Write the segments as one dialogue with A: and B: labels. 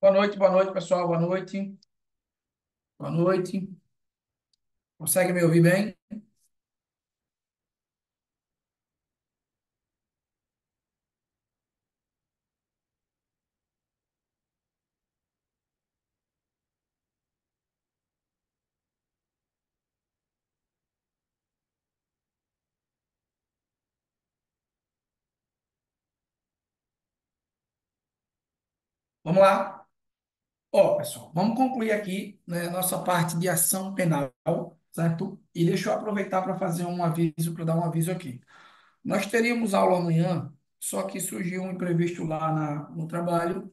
A: Boa noite, pessoal. Boa noite. Boa noite. Consegue me ouvir bem? Vamos lá. Ó, pessoal, vamos concluir aqui, né, nossa parte de ação penal, certo? E deixa eu aproveitar para fazer um aviso, para dar um aviso aqui. Nós teríamos aula amanhã, só que surgiu um imprevisto lá no trabalho,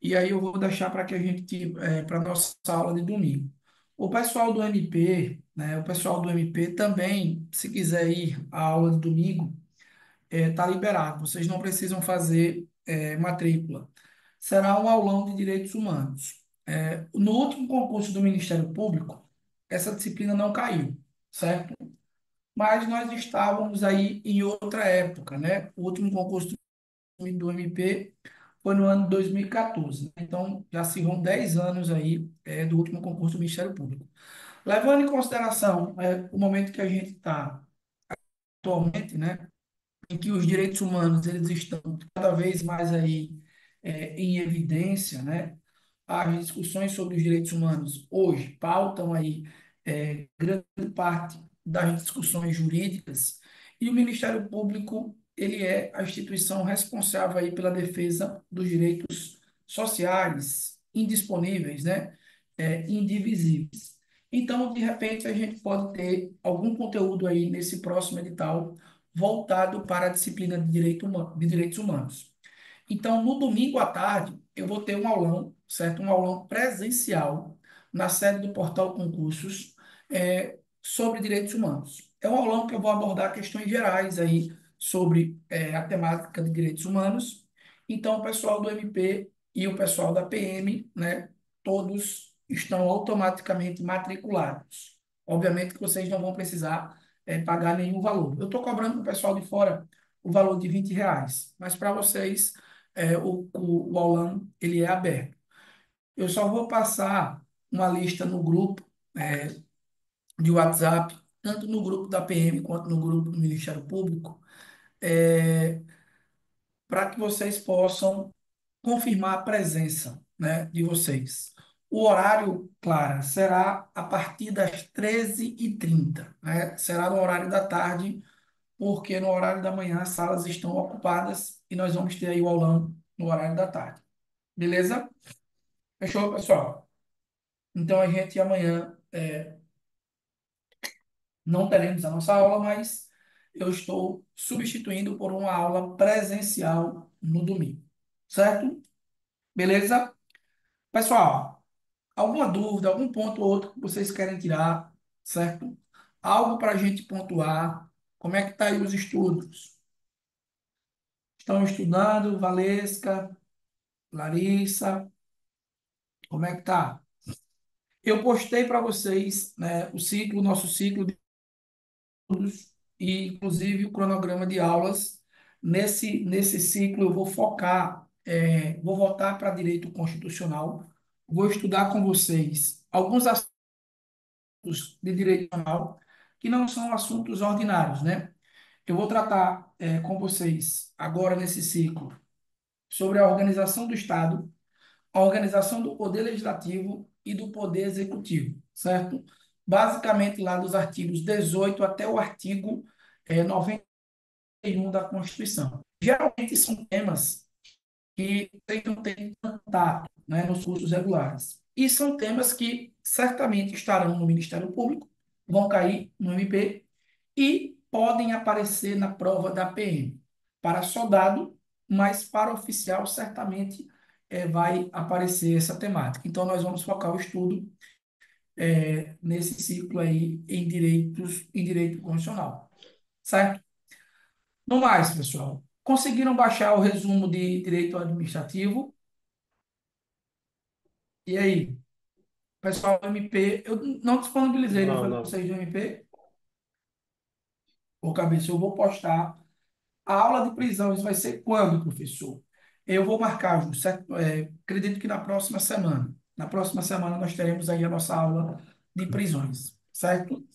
A: e aí eu vou deixar para que a gente, para nossa aula de domingo. O pessoal do MP, né, o pessoal do MP também, se quiser ir à aula de domingo, está liberado. Vocês não precisam fazer matrícula. Será um aulão de direitos humanos. No último concurso do Ministério Público, essa disciplina não caiu, certo? Mas nós estávamos aí em outra época, né? O último concurso do MP foi no ano de 2014, né? Então, já se vão 10 anos aí do último concurso do Ministério Público. Levando em consideração o momento que a gente está atualmente, né? Em que os direitos humanos eles estão cada vez mais aí em evidência, né? As discussões sobre os direitos humanos hoje pautam aí grande parte das discussões jurídicas e o Ministério Público ele é a instituição responsável aí pela defesa dos direitos sociais indisponíveis, né? Indivisíveis. Então, de repente, a gente pode ter algum conteúdo aí nesse próximo edital voltado para a disciplina de direitos humanos. Então, no domingo à tarde, eu vou ter um aulão, certo? Um aulão presencial na sede do Portal Concursos sobre direitos humanos. É um aulão que eu vou abordar questões gerais aí sobre a temática de direitos humanos. Então, o pessoal do MP e o pessoal da PM, né, todos estão automaticamente matriculados. Obviamente que vocês não vão precisar pagar nenhum valor. Eu estou cobrando para o pessoal de fora o valor de R$ 20, mas para vocês o aulão ele é aberto. Eu só vou passar uma lista no grupo é, de WhatsApp, tanto no grupo da PM quanto no grupo do Ministério Público, para que vocês possam confirmar a presença, né, de vocês. O horário, Clara, será a partir das 13h30, né? Será no horário da tarde, porque no horário da manhã as salas estão ocupadas e nós vamos ter aí o aulão no horário da tarde. Beleza? Fechou, pessoal? Então a gente amanhã não teremos a nossa aula, mas eu estou substituindo por uma aula presencial no domingo. Certo? Beleza? Pessoal, alguma dúvida, algum ponto ou outro que vocês querem tirar, certo? Algo para a gente pontuar. Como é que tá aí os estudos? Estão estudando, Valesca, Larissa? Como é que tá? Eu postei para vocês, né, o nosso ciclo de estudos e, inclusive, o cronograma de aulas. Nesse ciclo, eu vou focar, vou voltar para direito constitucional, vou estudar com vocês alguns assuntos de direito constitucional que não são assuntos ordinários, né? Eu vou tratar, com vocês, agora nesse ciclo, sobre a organização do Estado, a organização do poder legislativo e do poder executivo, certo? Basicamente lá dos artigos 18 até o artigo 91 da Constituição. Geralmente são temas que vocês não têm contato, né, nos cursos regulares. E são temas que certamente estarão no Ministério Público, vão cair no MP e podem aparecer na prova da PM. Para soldado, mas para oficial, certamente vai aparecer essa temática. Então, nós vamos focar o estudo nesse ciclo aí em direito constitucional. Certo? No mais, pessoal, conseguiram baixar o resumo de direito administrativo? E aí, pessoal do MP, eu não disponibilizei, não
B: Não,
A: foi
B: não.
A: vocês do MP? Ô, cabeça, eu vou postar. A aula de prisão, isso vai ser quando, professor? Eu vou marcar, Ju, certo? Acredito que na próxima semana. Na próxima semana nós teremos aí a nossa aula de prisões, certo?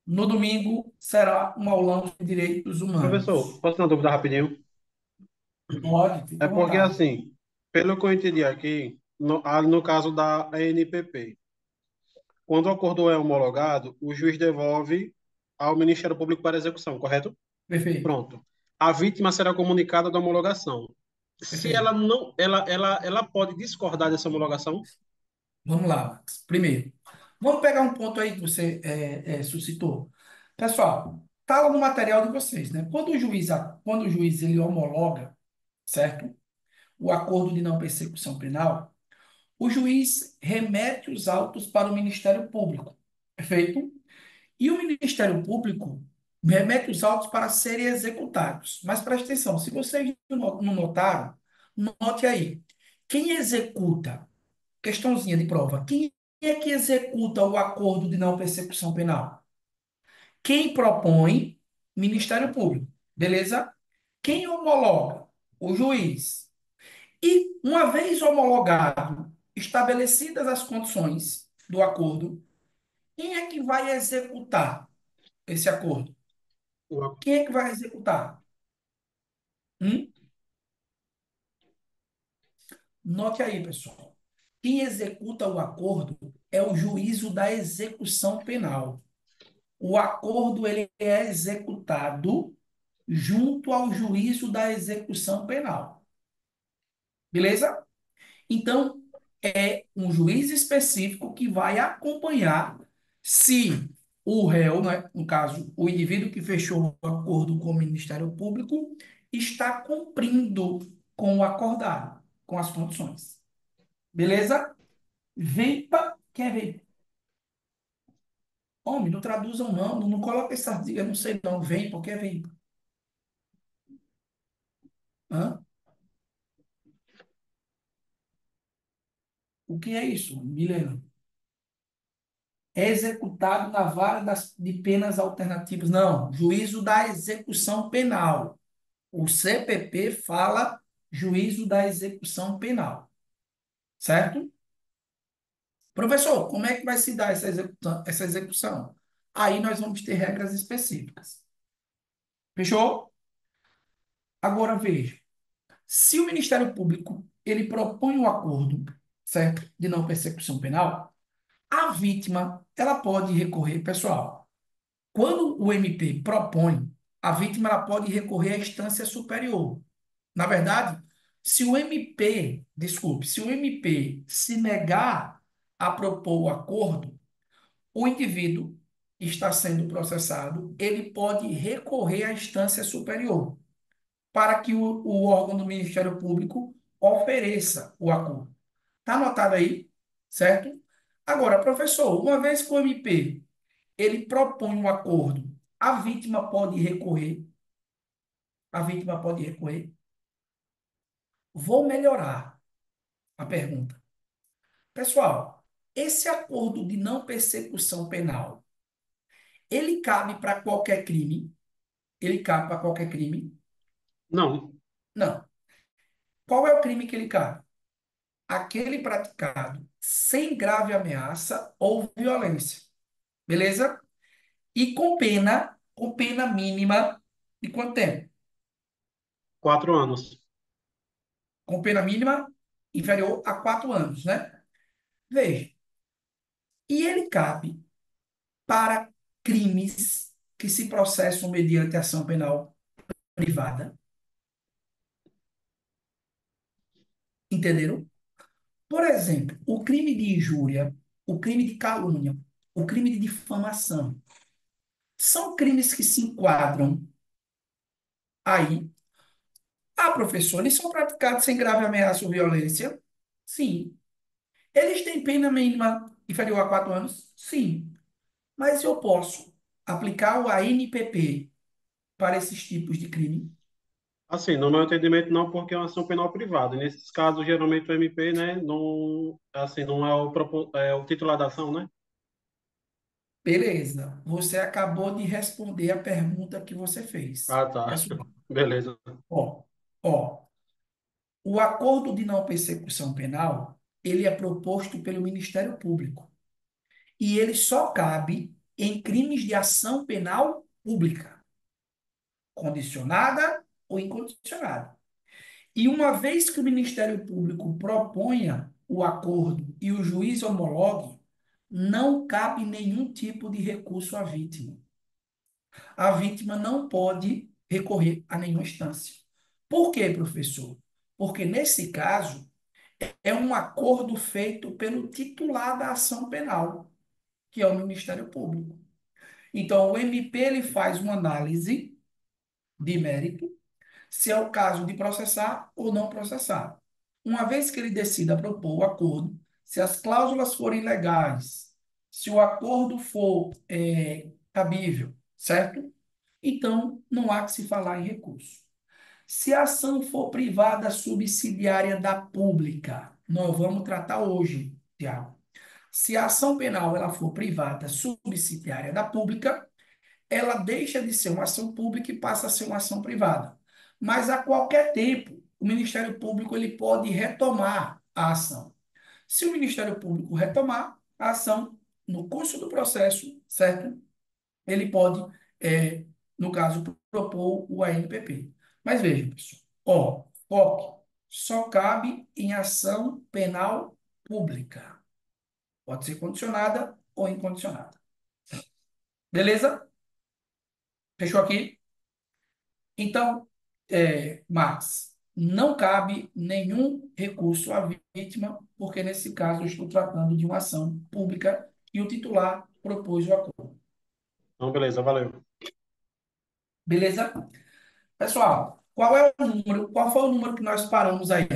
A: No domingo será um aulão de direitos
B: Professor,
A: humanos.
B: posso ter uma dúvida rapidinho?
A: Pode,
B: É
A: fica à
B: porque,
A: vontade.
B: assim, pelo que eu entendi aqui, no caso da ANPP, quando o acordo é homologado, o juiz devolve ao Ministério Público para execução, correto?
A: Perfeito,
B: Pronto. A vítima será comunicada da homologação. Se ela
A: perfeito.
B: não, ela pode discordar dessa homologação?
A: Vamos lá, Max. Primeiro, vamos pegar um ponto aí que você suscitou. Pessoal, tá lá no material de vocês, né? Quando o juiz ele homologa, certo? O acordo de não persecução penal, o juiz remete os autos para o Ministério Público, perfeito? E o Ministério Público remete os autos para serem executados. Mas preste atenção, se vocês não notaram, note aí. Quem executa, questãozinha de prova, quem é que executa o acordo de não persecução penal? Quem propõe? Ministério Público, beleza? Quem homologa? O juiz. E, uma vez homologado, estabelecidas as condições do acordo, quem é que vai executar esse acordo? Quem é que vai executar? Hum? Note aí, pessoal. Quem executa o acordo é o juízo da execução penal. O acordo ele é executado junto ao juízo da execução penal. Beleza? Então, é um juiz específico que vai acompanhar se o réu, né, no caso, o indivíduo que fechou o acordo com o Ministério Público, está cumprindo com o acordado, com as condições. Beleza? Vem. Quem é vem? Homem, não traduzam não, não coloca essa dica, não sei não. Vem, porque é vem. Hã? O que é isso, Milena? É executado na vara de penas alternativas. Não, juízo da execução penal. O CPP fala juízo da execução penal, certo? Professor, como é que vai se dar essa execução? Aí nós vamos ter regras específicas. Fechou? Agora veja, se o Ministério Público ele propõe um acordo, certo, de não persecução penal, a vítima ela pode recorrer, pessoal. Quando o MP propõe, a vítima ela pode recorrer à instância superior. Na verdade, se o MP se negar a propor o acordo, o indivíduo que está sendo processado, ele pode recorrer à instância superior para que o órgão do Ministério Público ofereça o acordo. Está anotado aí, certo? Agora, professor, uma vez que o MP ele propõe um acordo, a vítima pode recorrer, a vítima pode recorrer. Vou melhorar a pergunta. Pessoal, esse acordo de não persecução penal, ele cabe para qualquer crime? Ele cabe para qualquer crime?
B: Não.
A: Não. Qual é o crime que ele cabe? Aquele praticado sem grave ameaça ou violência. Beleza? E com pena mínima de quanto tempo?
B: 4 anos.
A: Com pena mínima inferior a 4 anos, né? Veja. E ele cabe para crimes que se processam mediante ação penal privada. Entenderam? Por exemplo, o crime de injúria, o crime de calúnia, o crime de difamação, são crimes que se enquadram aí. Ah, professor, eles são praticados sem grave ameaça ou violência? Sim. Eles têm pena mínima inferior a 4 anos? Sim. Mas eu posso aplicar o ANPP para esses tipos de crime?
B: Assim, no meu entendimento, não, porque é uma ação penal privada. E nesses casos, geralmente o MP, né, não, assim, não é é o titular da ação, né?
A: Beleza. Você acabou de responder a pergunta que você fez.
B: Ah, tá.
A: Pessoal,
B: Beleza.
A: ó, ó. O acordo de não persecução penal, ele é proposto pelo Ministério Público e ele só cabe em crimes de ação penal pública, condicionada ou incondicionada. E uma vez que o Ministério Público proponha o acordo e o juiz homologue, não cabe nenhum tipo de recurso à vítima. A vítima não pode recorrer a nenhuma instância. Por quê, professor? Porque nesse caso é um acordo feito pelo titular da ação penal, que é o Ministério Público. Então, o MP ele faz uma análise de mérito, se é o caso de processar ou não processar. Uma vez que ele decida propor o acordo, se as cláusulas forem legais, se o acordo for cabível, certo? Então, não há que se falar em recurso. Se a ação for privada subsidiária da pública, nós vamos tratar hoje, Tiago. Se a ação penal ela for privada subsidiária da pública, ela deixa de ser uma ação pública e passa a ser uma ação privada. Mas a qualquer tempo, o Ministério Público ele pode retomar a ação. Se o Ministério Público retomar a ação no curso do processo, certo? Ele pode, no caso, propor o ANPP. Mas veja, pessoal, ó, foque, só cabe em ação penal pública. Pode ser condicionada ou incondicionada. Beleza? Fechou aqui? Então, Max, não cabe nenhum recurso à vítima, porque nesse caso eu estou tratando de uma ação pública e o titular propôs o acordo.
B: Então, beleza, valeu.
A: Beleza? Pessoal, qual é o número? Qual foi o número que nós paramos aí?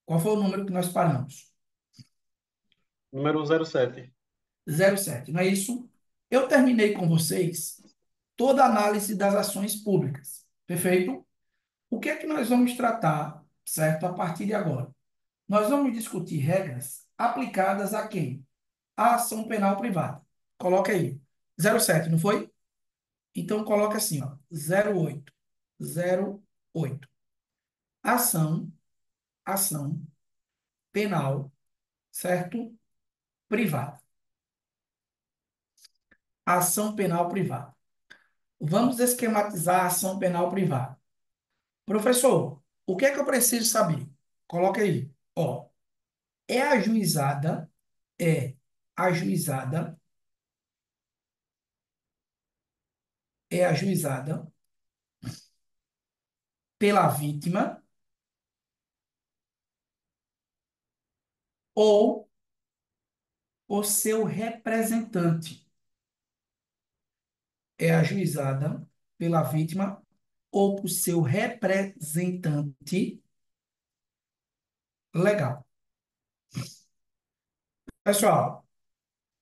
A: Qual foi o número que nós paramos?
B: Número 07.
A: 07, não é isso? Eu terminei com vocês toda a análise das ações públicas. Perfeito? O que é que nós vamos tratar, certo, a partir de agora? Nós vamos discutir regras aplicadas a quem? A ação penal privada. Coloca aí. 07, não foi? Então coloca assim, ó, 08. 08. Ação, ação penal, certo? Privada. Ação penal privada. Vamos esquematizar a ação penal privada. Professor, o que é que eu preciso saber? Coloca aí. Ó, é ajuizada, é ajuizada, é ajuizada pela vítima ou o seu representante. É ajuizada pela vítima ou por seu representante legal. Pessoal,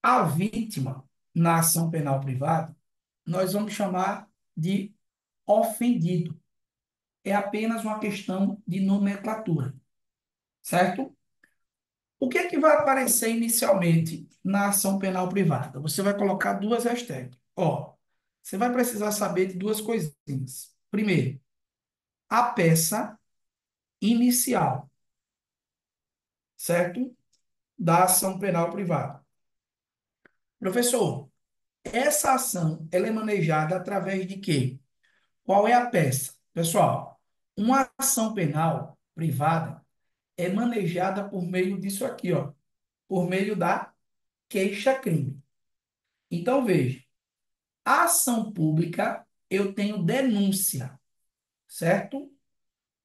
A: a vítima na ação penal privada, nós vamos chamar de ofendido. É apenas uma questão de nomenclatura, certo? O que é que vai aparecer inicialmente na ação penal privada? Você vai colocar duas hashtags. Ó, você vai precisar saber de duas coisinhas. Primeiro, a peça inicial, certo? Da ação penal privada. Professor, essa ação ela é manejada através de quê? Qual é a peça? Pessoal, uma ação penal privada é manejada por meio disso aqui, ó, por meio da queixa-crime. Então, veja, a ação pública eu tenho denúncia, certo?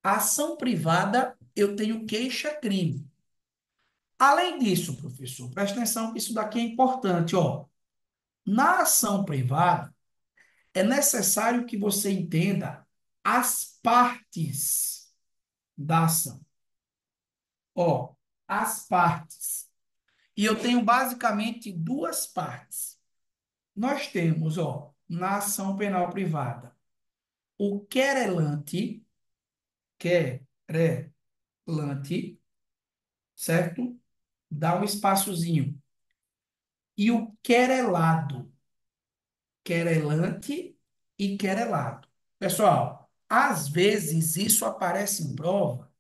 A: A ação privada eu tenho queixa-crime. Além disso, professor, presta atenção que isso daqui é importante, ó. Na ação privada, é necessário que você entenda as partes da ação. Ó, as partes. E eu tenho basicamente duas partes. Nós temos, ó, na ação penal privada, o querelante, certo? Dá um espaçozinho. E o querelado, querelante e querelado. Pessoal, às vezes isso aparece em prova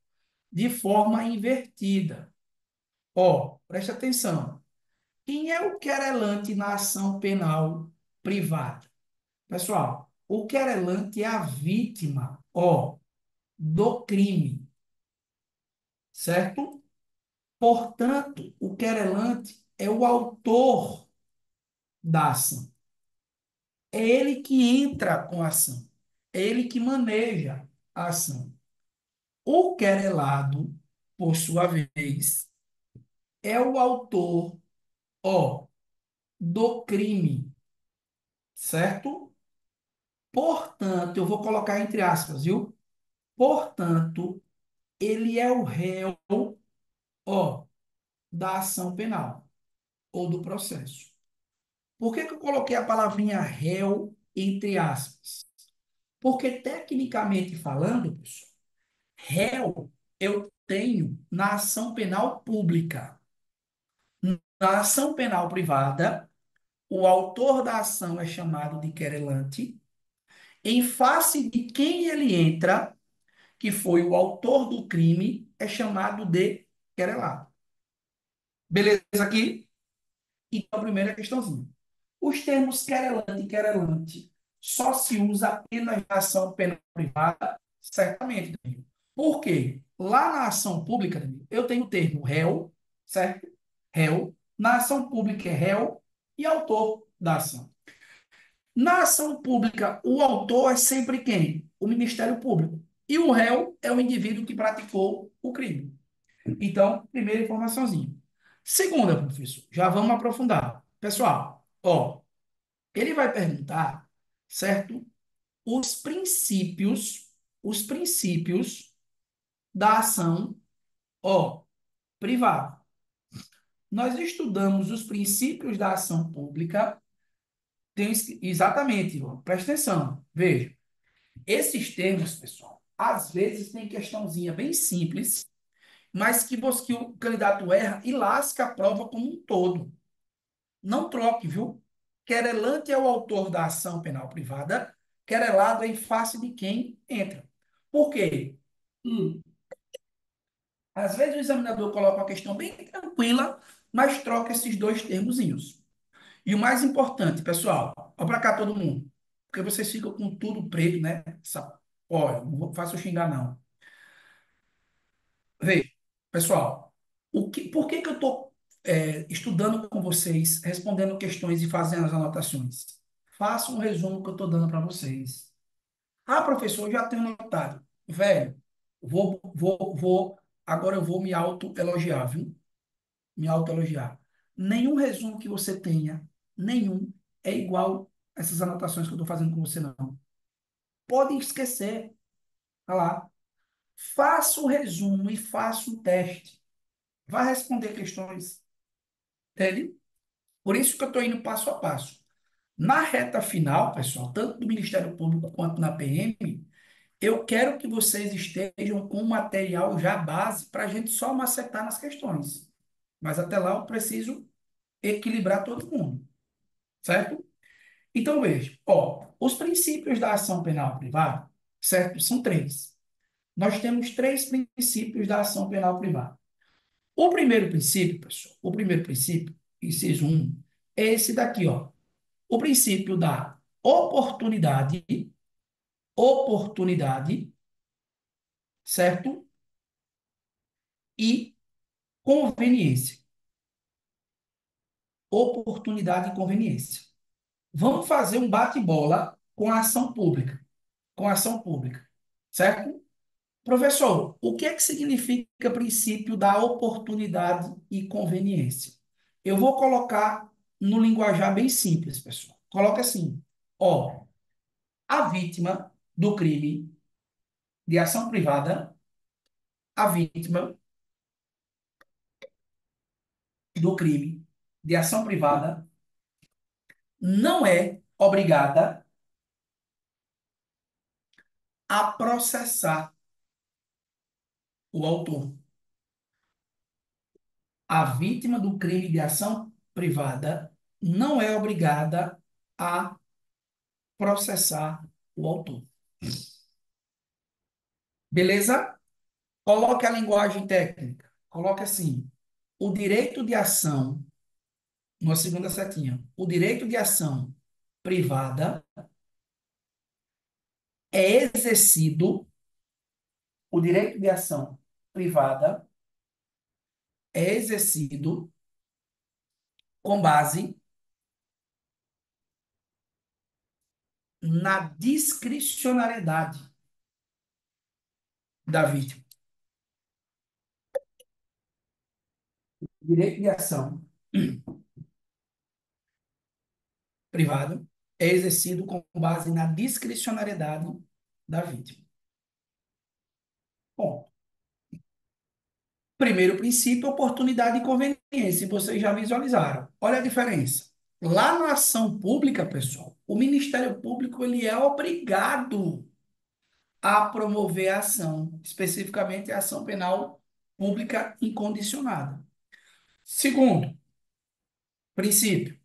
A: de forma invertida. Ó, presta atenção. Quem é o querelante na ação penal privada? Pessoal, o querelante é a vítima, ó, do crime, certo? Portanto, o querelante é o autor da ação. É ele que entra com a ação. É ele que maneja a ação. O querelado, por sua vez, é o autor, ó, do crime, certo? Portanto, eu vou colocar entre aspas, viu? Portanto, ele é o réu, ó, da ação penal ou do processo. Por que que eu coloquei a palavrinha réu entre aspas? Porque, tecnicamente falando, pessoal, réu eu tenho na ação penal pública. Na ação penal privada, o autor da ação é chamado de querelante, em face de quem ele entra, que foi o autor do crime, é chamado de querelado. Beleza aqui? Então, a primeira questãozinha. Os termos querelante e querelante só se usa apenas na ação penal privada? Certamente, Danilo. Por quê? Lá na ação pública, Danilo, eu tenho o termo réu, certo? Réu. Na ação pública é réu e autor da ação. Na ação pública, o autor é sempre quem? O Ministério Público. E o réu é o indivíduo que praticou o crime. Então, primeira informaçãozinha. Segunda, professor, já vamos aprofundar. Pessoal, ó, ele vai perguntar, certo? Os princípios da ação, ó, privada. Nós estudamos os princípios da ação pública, exatamente, ó, presta atenção, veja. Esses termos, pessoal, às vezes tem questãozinha bem simples, mas que o candidato erra e lasca a prova como um todo. Não troque, viu? Querelante é o autor da ação penal privada, querelado é em face de quem entra. Por quê? Hum, Às vezes o examinador coloca uma questão bem tranquila, mas troca esses dois termozinhos. E o mais importante, pessoal, olha para cá todo mundo, porque vocês ficam com tudo preto, né? Olha, não faço xingar, não. Veja, pessoal, por que que eu estou estudando com vocês, respondendo questões e fazendo as anotações? Faça um resumo que eu estou dando para vocês. Ah, professor, eu já tenho anotado. Velho, agora eu vou me autoelogiar, viu? Me autoelogiar. Nenhum resumo que você tenha, nenhum, é igual essas anotações que eu estou fazendo com você, não. Pode esquecer, tá lá. Faça o resumo e faça o teste. Vai responder questões, entende? Por isso que eu estou indo passo a passo. Na reta final, pessoal, tanto do Ministério Público quanto na PM, eu quero que vocês estejam com o material já base para a gente só macetar nas questões. Mas até lá eu preciso equilibrar todo mundo, certo? Então veja, ó, os princípios da ação penal privada, certo? São três. Nós temos três princípios da ação penal privada. O primeiro princípio, pessoal, o primeiro princípio, inciso um, é esse daqui, ó. O princípio da oportunidade, certo? E conveniência. Oportunidade e conveniência. Vamos fazer um bate-bola com a ação pública. Com a ação pública, certo? Professor, o que é que significa princípio da oportunidade e conveniência? Eu vou colocar no linguajar bem simples, pessoal. Coloca assim, ó, a vítima do crime de ação privada, a vítima do crime de ação privada não é obrigada a processar o autor. A vítima do crime de ação privada não é obrigada a processar o autor. Beleza? Coloque a linguagem técnica. Coloque assim: o direito de ação, numa segunda setinha, o direito de ação privada é exercido, o direito de ação privada é exercido com base na discricionariedade da vítima. O direito de ação privada é exercido com base na discricionariedade da vítima. Bom, primeiro princípio, oportunidade e conveniência. Vocês já visualizaram. Olha a diferença. Lá na ação pública, pessoal, o Ministério Público ele é obrigado a promover a ação, especificamente a ação penal pública incondicionada. Segundo princípio,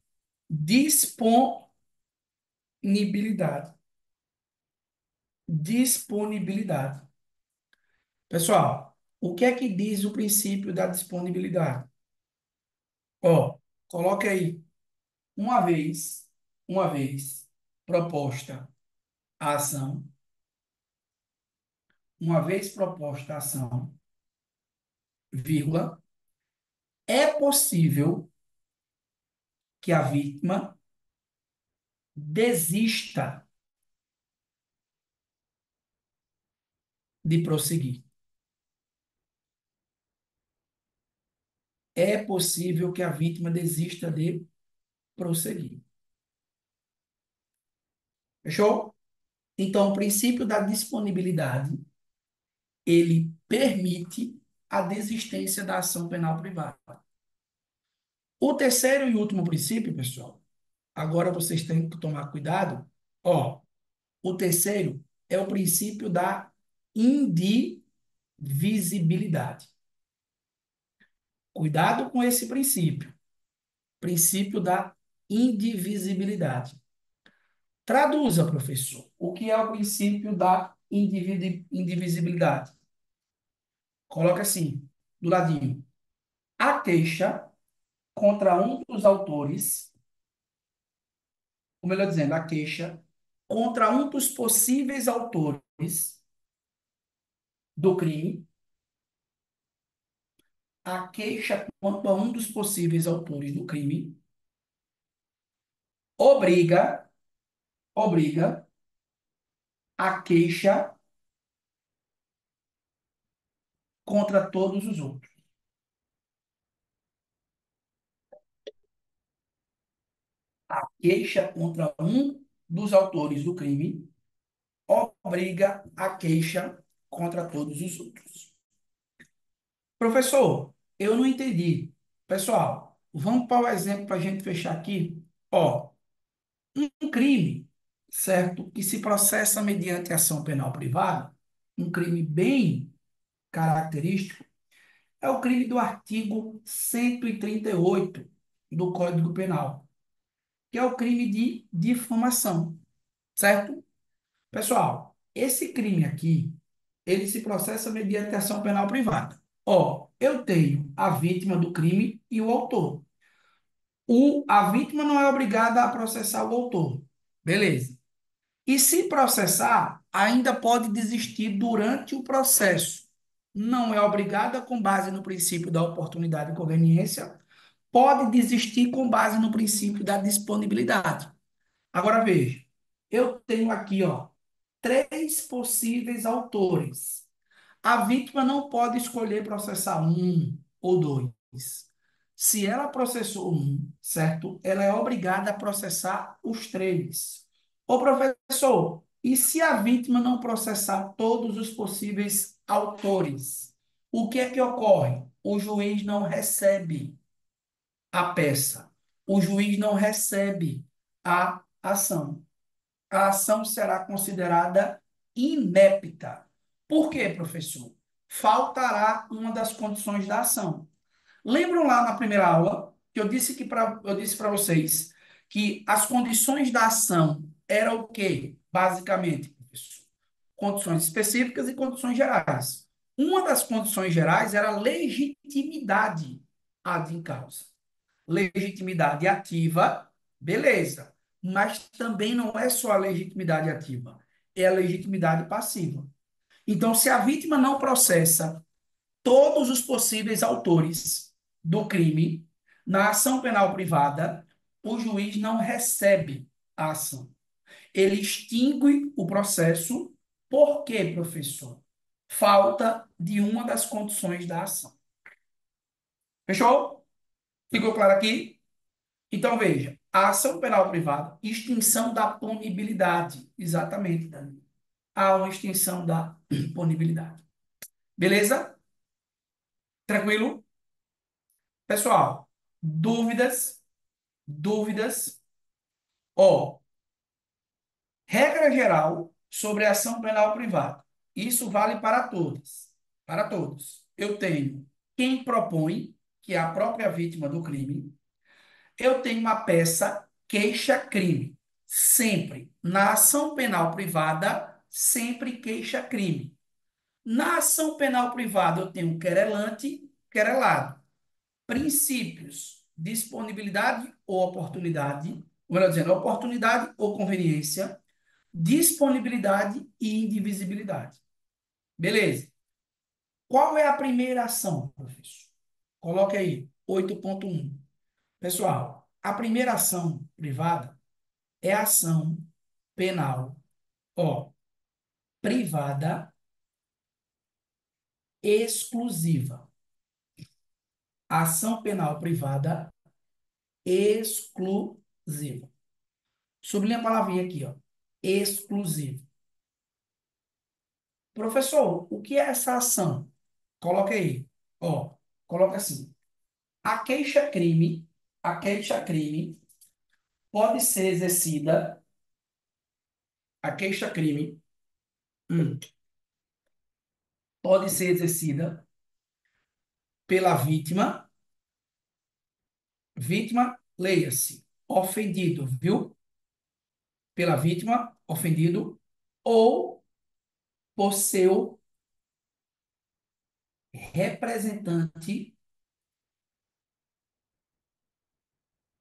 A: disponibilidade. Disponibilidade. Pessoal, o que é que diz o princípio da disponibilidade? Ó, coloque aí. Uma vez proposta a ação, uma vez proposta a ação, vírgula, é possível que a vítima desista de prosseguir. É possível que a vítima desista de prosseguir. Fechou? Então, o princípio da disponibilidade, ele permite a desistência da ação penal privada. O terceiro e último princípio, pessoal, agora vocês têm que tomar cuidado. Ó, o terceiro é o princípio da indivisibilidade. Cuidado com esse princípio. Princípio da indivisibilidade. Traduza, professor. O que é o princípio da indivisibilidade? Coloca assim, do ladinho. A queixa contra um dos autores, ou melhor dizendo, a queixa contra um dos possíveis autores do crime, a queixa contra um dos possíveis autores do crime obriga, obriga a queixa contra todos os outros. A queixa contra um dos autores do crime obriga a queixa contra todos os outros. Professor, eu não entendi. Pessoal, vamos para o exemplo para a gente fechar aqui. Ó, um crime, certo? Que se processa mediante ação penal privada, um crime bem característico, é o crime do artigo 138 do Código Penal, que é o crime de difamação, certo? Pessoal, esse crime aqui, ele se processa mediante ação penal privada. Ó, eu tenho a vítima do crime e o autor. A vítima não é obrigada a processar o autor. Beleza. E se processar, ainda pode desistir durante o processo. Não é obrigada com base no princípio da oportunidade e conveniência, pode desistir com base no princípio da disponibilidade. Agora veja, eu tenho aqui, ó, três possíveis autores. A vítima não pode escolher processar um ou dois. Se ela processou um, certo? Ela é obrigada a processar os três. Ô, professor, e se a vítima não processar todos os possíveis autores? O que é que ocorre? O juiz não recebe a peça. O juiz não recebe a ação. A ação será considerada inépita. Por quê, professor? Faltará uma das condições da ação. Lembram lá na primeira aula que eu disse para vocês que as condições da ação eram o quê? Basicamente, professor, condições específicas e condições gerais. Uma das condições gerais era a legitimidade ad in causa. Legitimidade ativa, beleza. Mas também não é só a legitimidade ativa, é a legitimidade passiva. Então, se a vítima não processa todos os possíveis autores do crime na ação penal privada, o juiz não recebe a ação. Ele extingue o processo. Por quê, professor? Falta de uma das condições da ação. Fechou? Ficou claro aqui? Então, veja, a ação penal privada, extinção da punibilidade. Exatamente, Dani. Há uma extinção da punibilidade. Beleza? Tranquilo? Pessoal, dúvidas? Dúvidas? Ó, regra geral sobre a ação penal privada. Isso vale para todas. Para todos. Eu tenho quem propõe, que é a própria vítima do crime. Eu tenho uma peça queixa-crime. Sempre. Na ação penal privada, sempre queixa-crime. Na ação penal privada, eu tenho querelante, querelado. Princípios: disponibilidade ou oportunidade. Melhor dizendo, oportunidade ou conveniência, disponibilidade e indivisibilidade. Beleza. Qual é a primeira ação, professor? Coloque aí, 8.1. Pessoal, a primeira ação privada é a ação penal, ó, privada exclusiva. Ação penal privada exclusiva. Sublinha a palavrinha aqui, ó. Exclusiva. Professor, o que é essa ação? Coloque aí, ó. Coloca assim. A queixa-crime pode ser exercida, a queixa-crime pode ser exercida pela vítima, vítima, leia-se, ofendido, viu? Pela vítima, ofendido, ou por seu representante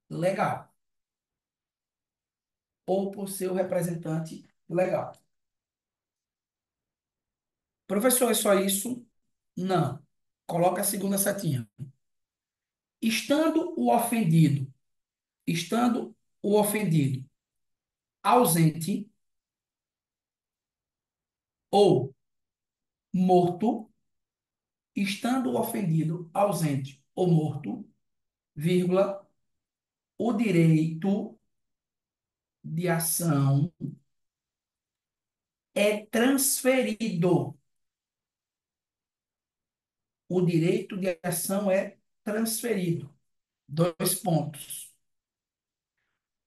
A: legal. Ou por seu representante legal. Professor, é só isso? Não. Coloca a segunda setinha. Estando o ofendido, estando o ofendido ausente ou morto, estando o ofendido ausente ou morto, vírgula, o direito de ação é transferido. O direito de ação é transferido. Dois pontos.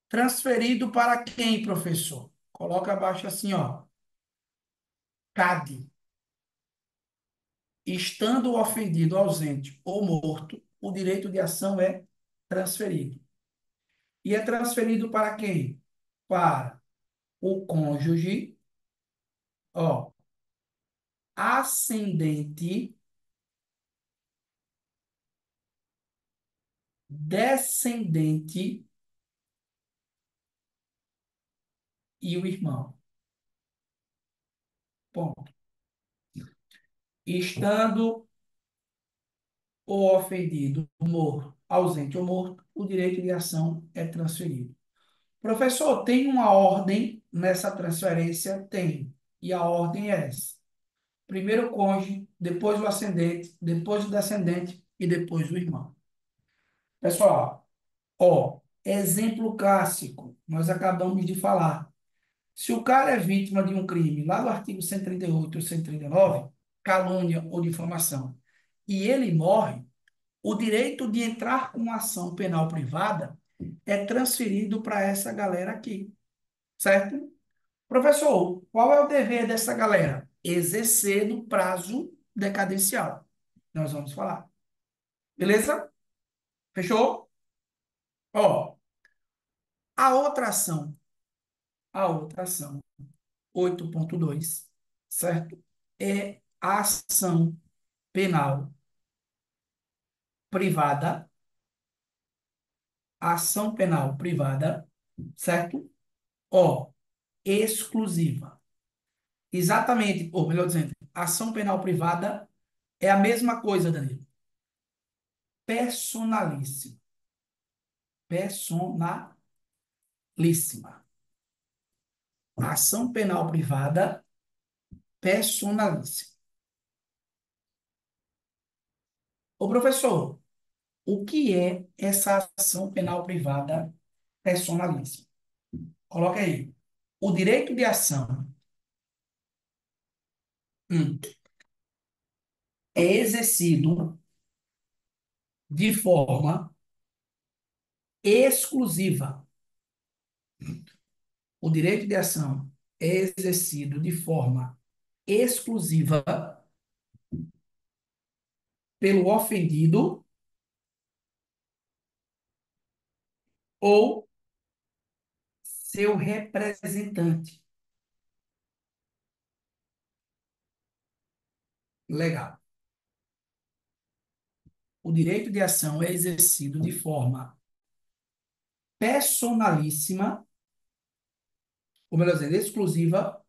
A: Transferido para quem, professor? Coloca abaixo assim, ó. CAD. Estando o ofendido ausente ou morto, o direito de ação é transferido. E é transferido para quem? Para o cônjuge, ó, ascendente, descendente e o irmão. Ponto. Estando o ofendido morto, ausente ou morto, o direito de ação é transferido. Professor, tem uma ordem nessa transferência? Tem. E a ordem é essa. Primeiro o cônjuge, depois o ascendente, depois o descendente e depois o irmão. Pessoal, ó, exemplo clássico, nós acabamos de falar. Se o cara é vítima de um crime, lá do artigo 138 ou 139, calúnia ou difamação, e ele morre, o direito de entrar com ação penal privada é transferido para essa galera aqui, certo? Professor, qual é o dever dessa galera? Exercer no prazo decadencial. Nós vamos falar. Beleza? Fechou? Ó, a outra ação, 8.2, certo? É a ação penal privada, ação penal privada, certo? Ó, exclusiva. Exatamente, ou melhor dizendo, ação penal privada é a mesma coisa, Danilo. Personalíssima. Personalíssima. Ação penal privada, personalíssima. Ô, professor, o que é essa ação penal privada personalíssima? Coloca aí. O direito de ação, um, é exercido de forma exclusiva. O direito de ação é exercido de forma exclusiva pelo ofendido ou seu representante legal. O direito de ação é exercido de forma personalíssima, ou melhor dizendo, exclusiva,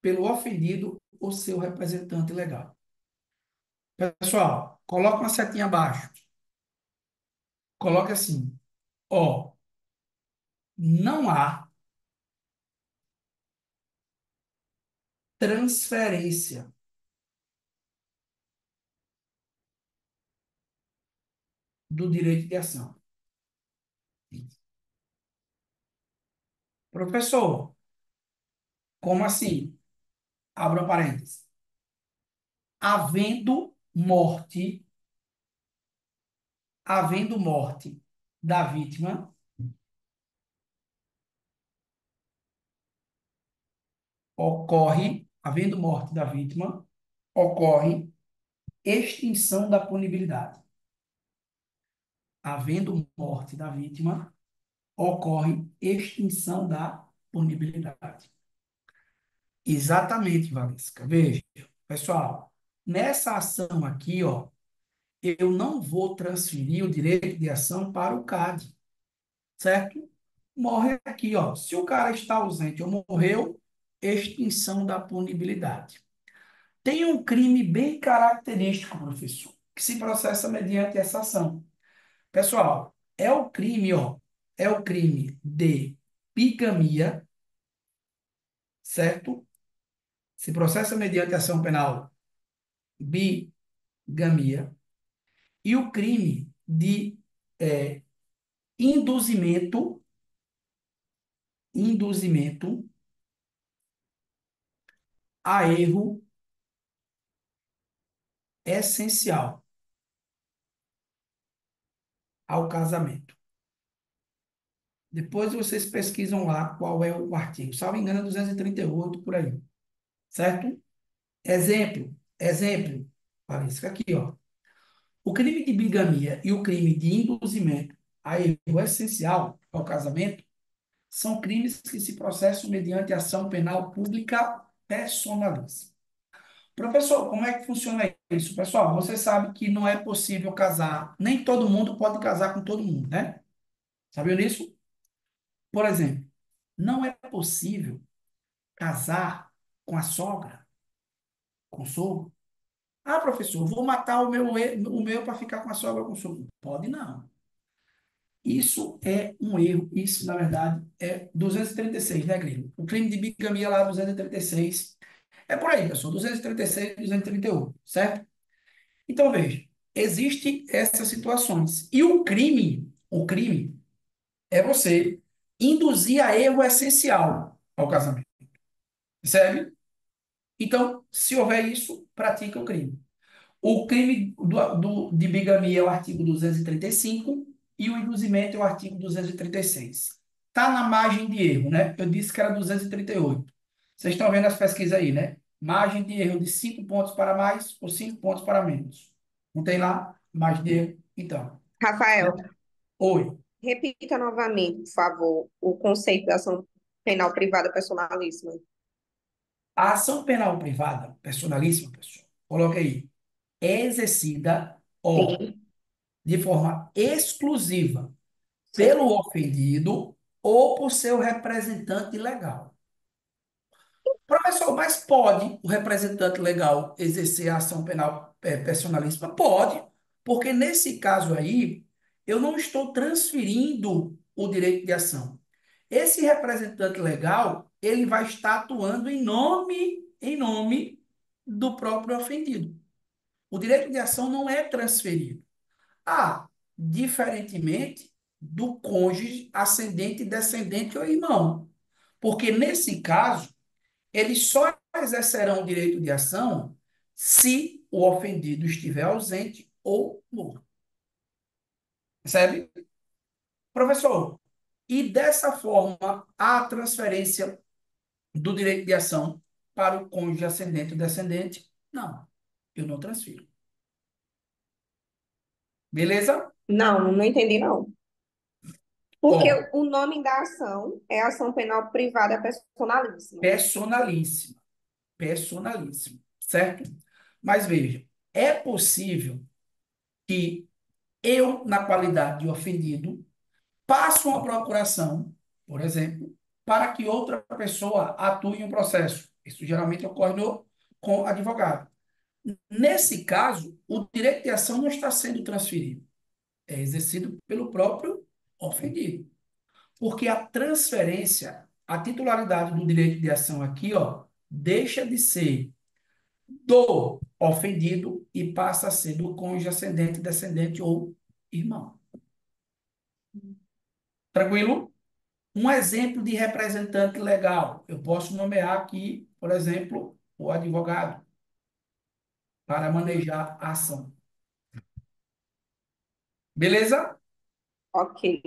A: pelo ofendido ou seu representante legal. Pessoal, coloca uma setinha abaixo. Coloca assim, ó, não há transferência do direito de ação. Professor, como assim? Abra parênteses. Havendo morte, havendo morte da vítima, ocorre, havendo morte da vítima, ocorre extinção da punibilidade. Havendo morte da vítima, ocorre extinção da punibilidade. Exatamente, Valesca. Veja, pessoal, nessa ação aqui, ó, eu não vou transferir o direito de ação para o CAD, certo? Morre aqui, ó. Se o cara está ausente ou morreu, extinção da punibilidade. Tem um crime bem característico, professor, que se processa mediante essa ação. Pessoal, é o crime, ó, é o crime de bigamia, certo? Se processa mediante ação penal bigamia e o crime de induzimento, induzimento a erro essencial ao casamento. Depois vocês pesquisam lá qual é o artigo. Salvo engano, é 238 por aí, certo? Exemplo, Valesca, aqui, ó. O crime de bigamia e o crime de induzimento a erro essencial ao casamento são crimes que se processam mediante ação penal pública personalíssima. Professor, como é que funciona isso? Pessoal, você sabe que não é possível casar, nem todo mundo pode casar com todo mundo, né? Sabia disso? Por exemplo, não é possível casar com a sogra, com o sogro. Ah, professor, vou matar o meu para ficar com a sogra ou com o sogro. Pode não. Isso é um erro. Isso, na verdade, é 236, né, Grilo? O crime de bigamia lá, 236. É por aí, pessoal. 236, 238, certo? Então, veja, existe essas situações. E o crime é você induzir a erro essencial ao casamento. Percebe? Então, se houver isso, pratica o crime. O crime de bigamia é o artigo 235 e o induzimento é o artigo 236. Está na margem de erro, né? Eu disse que era 238. Vocês estão vendo as pesquisas aí, né? Margem de erro de 5 pontos para mais ou 5 pontos para menos. Não tem lá margem de erro? Então,
C: Rafael,
A: certo? Oi.
C: repita novamente, por favor, o conceito da ação penal privada personalíssima.
A: A ação penal privada, personalíssima, pessoal, coloca aí, é exercida, ó,
C: Sim,
A: de forma exclusiva
C: certo.
A: pelo ofendido ou por seu representante legal. Professor, mas pode o representante legal exercer a ação penal personalíssima? Pode, porque nesse caso aí, eu não estou transferindo o direito de ação. Esse representante legal, ele vai estar atuando em nome do próprio ofendido. O direito de ação não é transferido. Ah, diferentemente do cônjuge ascendente, descendente ou irmão. Porque nesse caso, eles só exercerão o direito de ação se o ofendido estiver ausente ou morto. Percebe? Professor, e dessa forma, a transferência do direito de ação para o cônjuge ascendente ou descendente? Não, eu não transfiro. Beleza?
C: Não, não entendi, não. Porque
A: Ó,
C: o nome da ação é ação penal privada personalíssima.
A: personalíssima, personalíssima, certo? Mas veja, é possível que eu, na qualidade de ofendido, passe uma procuração, por exemplo, para que outra pessoa atue em um processo. Isso geralmente ocorre com advogado. Nesse caso, o direito de ação não está sendo transferido, é exercido pelo próprio ofendido. Porque a transferência, a titularidade do direito de ação aqui, ó, deixa de ser do ofendido e passa a ser do cônjuge ascendente, descendente ou irmão. Tranquilo? Um exemplo de representante legal. Eu posso nomear aqui, por exemplo, o advogado para manejar a ação. Beleza?
C: Ok.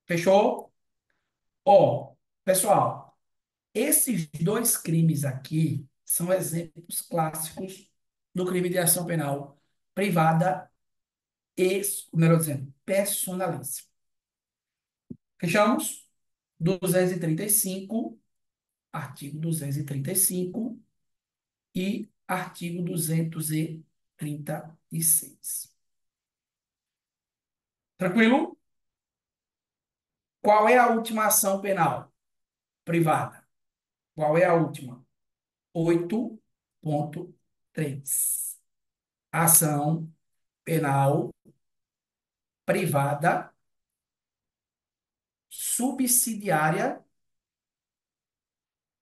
A: Fechou? Ó, pessoal, esses dois crimes aqui são exemplos clássicos do crime de ação penal privada e, melhor dizendo, personalíssima. Fechamos? 235, artigo 235 e artigo 236. Tranquilo? Qual é a última ação penal privada? Qual é a última? 8.3. Ação penal privada subsidiária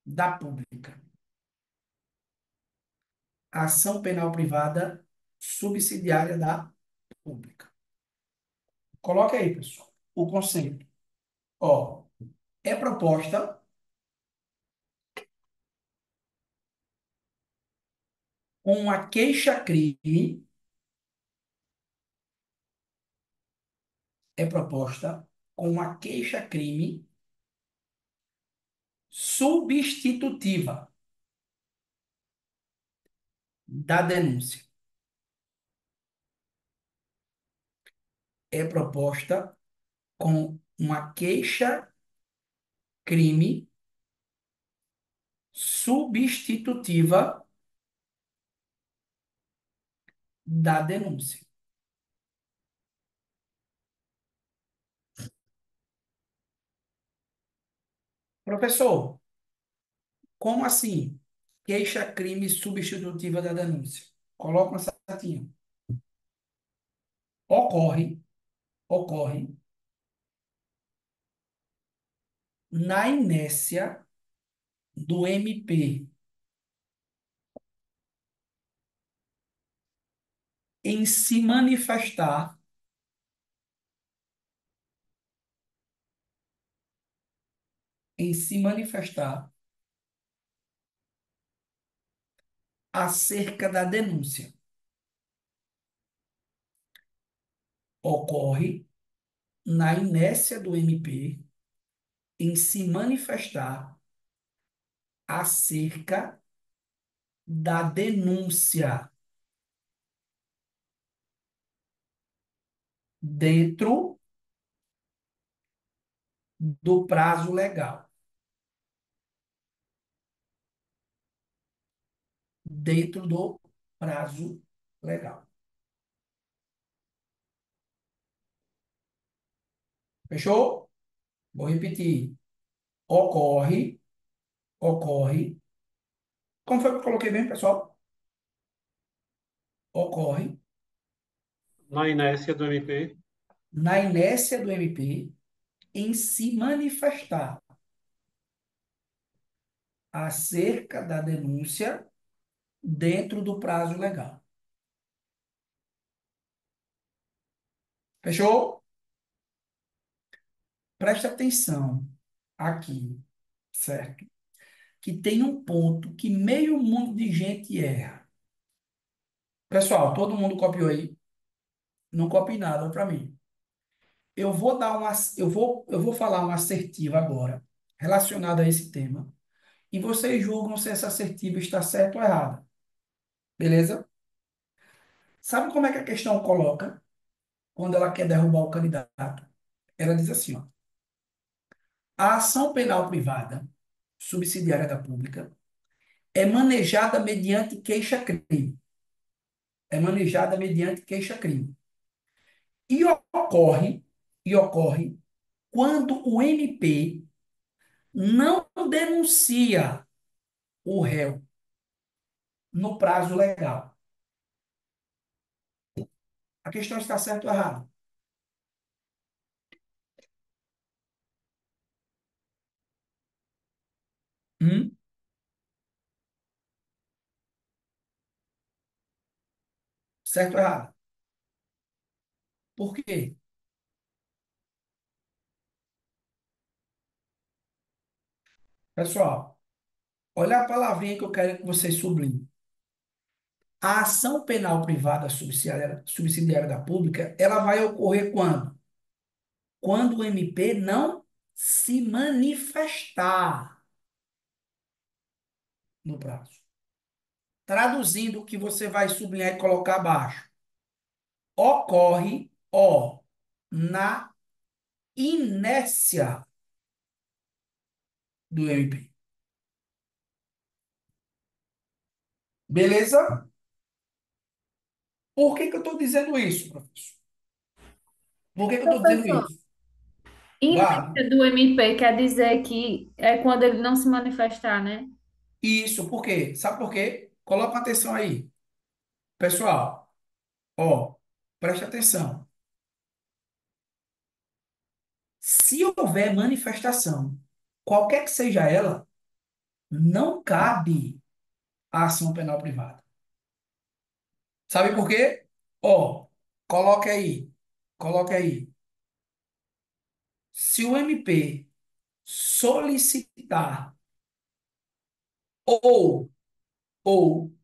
A: da pública. Ação penal privada subsidiária da pública. Coloca aí, pessoal, o conceito. Ó, é proposta com uma queixa-crime, é proposta com uma queixa-crime substitutiva da denúncia. É proposta com uma queixa-crime substitutiva da denúncia. Professor, como assim? Queixa-crime substitutiva da denúncia. Coloca uma setinha. Ocorre na inércia do MP em se manifestar, em se manifestar acerca da denúncia. Ocorre na inércia do MP em se manifestar acerca da denúncia dentro do prazo legal. Dentro do prazo legal. Fechou? Vou repetir. Ocorre, ocorre. Como foi que eu coloquei bem, pessoal? Ocorre
B: Na inércia do MP,
A: na inércia do MP em se manifestar acerca da denúncia dentro do prazo legal. Fechou? Presta atenção aqui, certo? Que tem um ponto que meio mundo de gente erra. Pessoal, todo mundo copiou aí? Não copie nada para mim. Eu vou falar uma assertiva agora relacionada a esse tema e vocês julgam se essa assertiva está certa ou errada. Beleza? Sabe como é que a questão coloca quando ela quer derrubar o candidato? Ela diz assim, ó: a ação penal privada, subsidiária da pública, é manejada mediante queixa-crime. É manejada mediante queixa-crime. E ocorre, e ocorre quando o MP não denuncia o réu no prazo legal. A questão está certa ou errada? Hum? Certo ou errada? Por quê? Pessoal, olha a palavrinha que eu quero que vocês sublinhem. A ação penal privada subsidiária da pública, ela vai ocorrer quando? Quando o MP não se manifestar no prazo. Traduzindo o que você vai sublinhar e colocar abaixo. Ocorre, ó, na inércia do MP. Beleza? Por que que eu estou dizendo isso, professor? Por que que eu estou dizendo
D: Professor,
A: isso? Vá.
D: inércia do MP quer dizer que é quando ele não se manifestar, né?
A: Isso, por quê? Sabe por quê? Coloca atenção aí. Pessoal, ó, preste atenção. Se houver manifestação, qualquer que seja ela, não cabe a ação penal privada. Sabe por quê? Ó, coloque aí, coloque aí. Se o MP solicitar ou, ou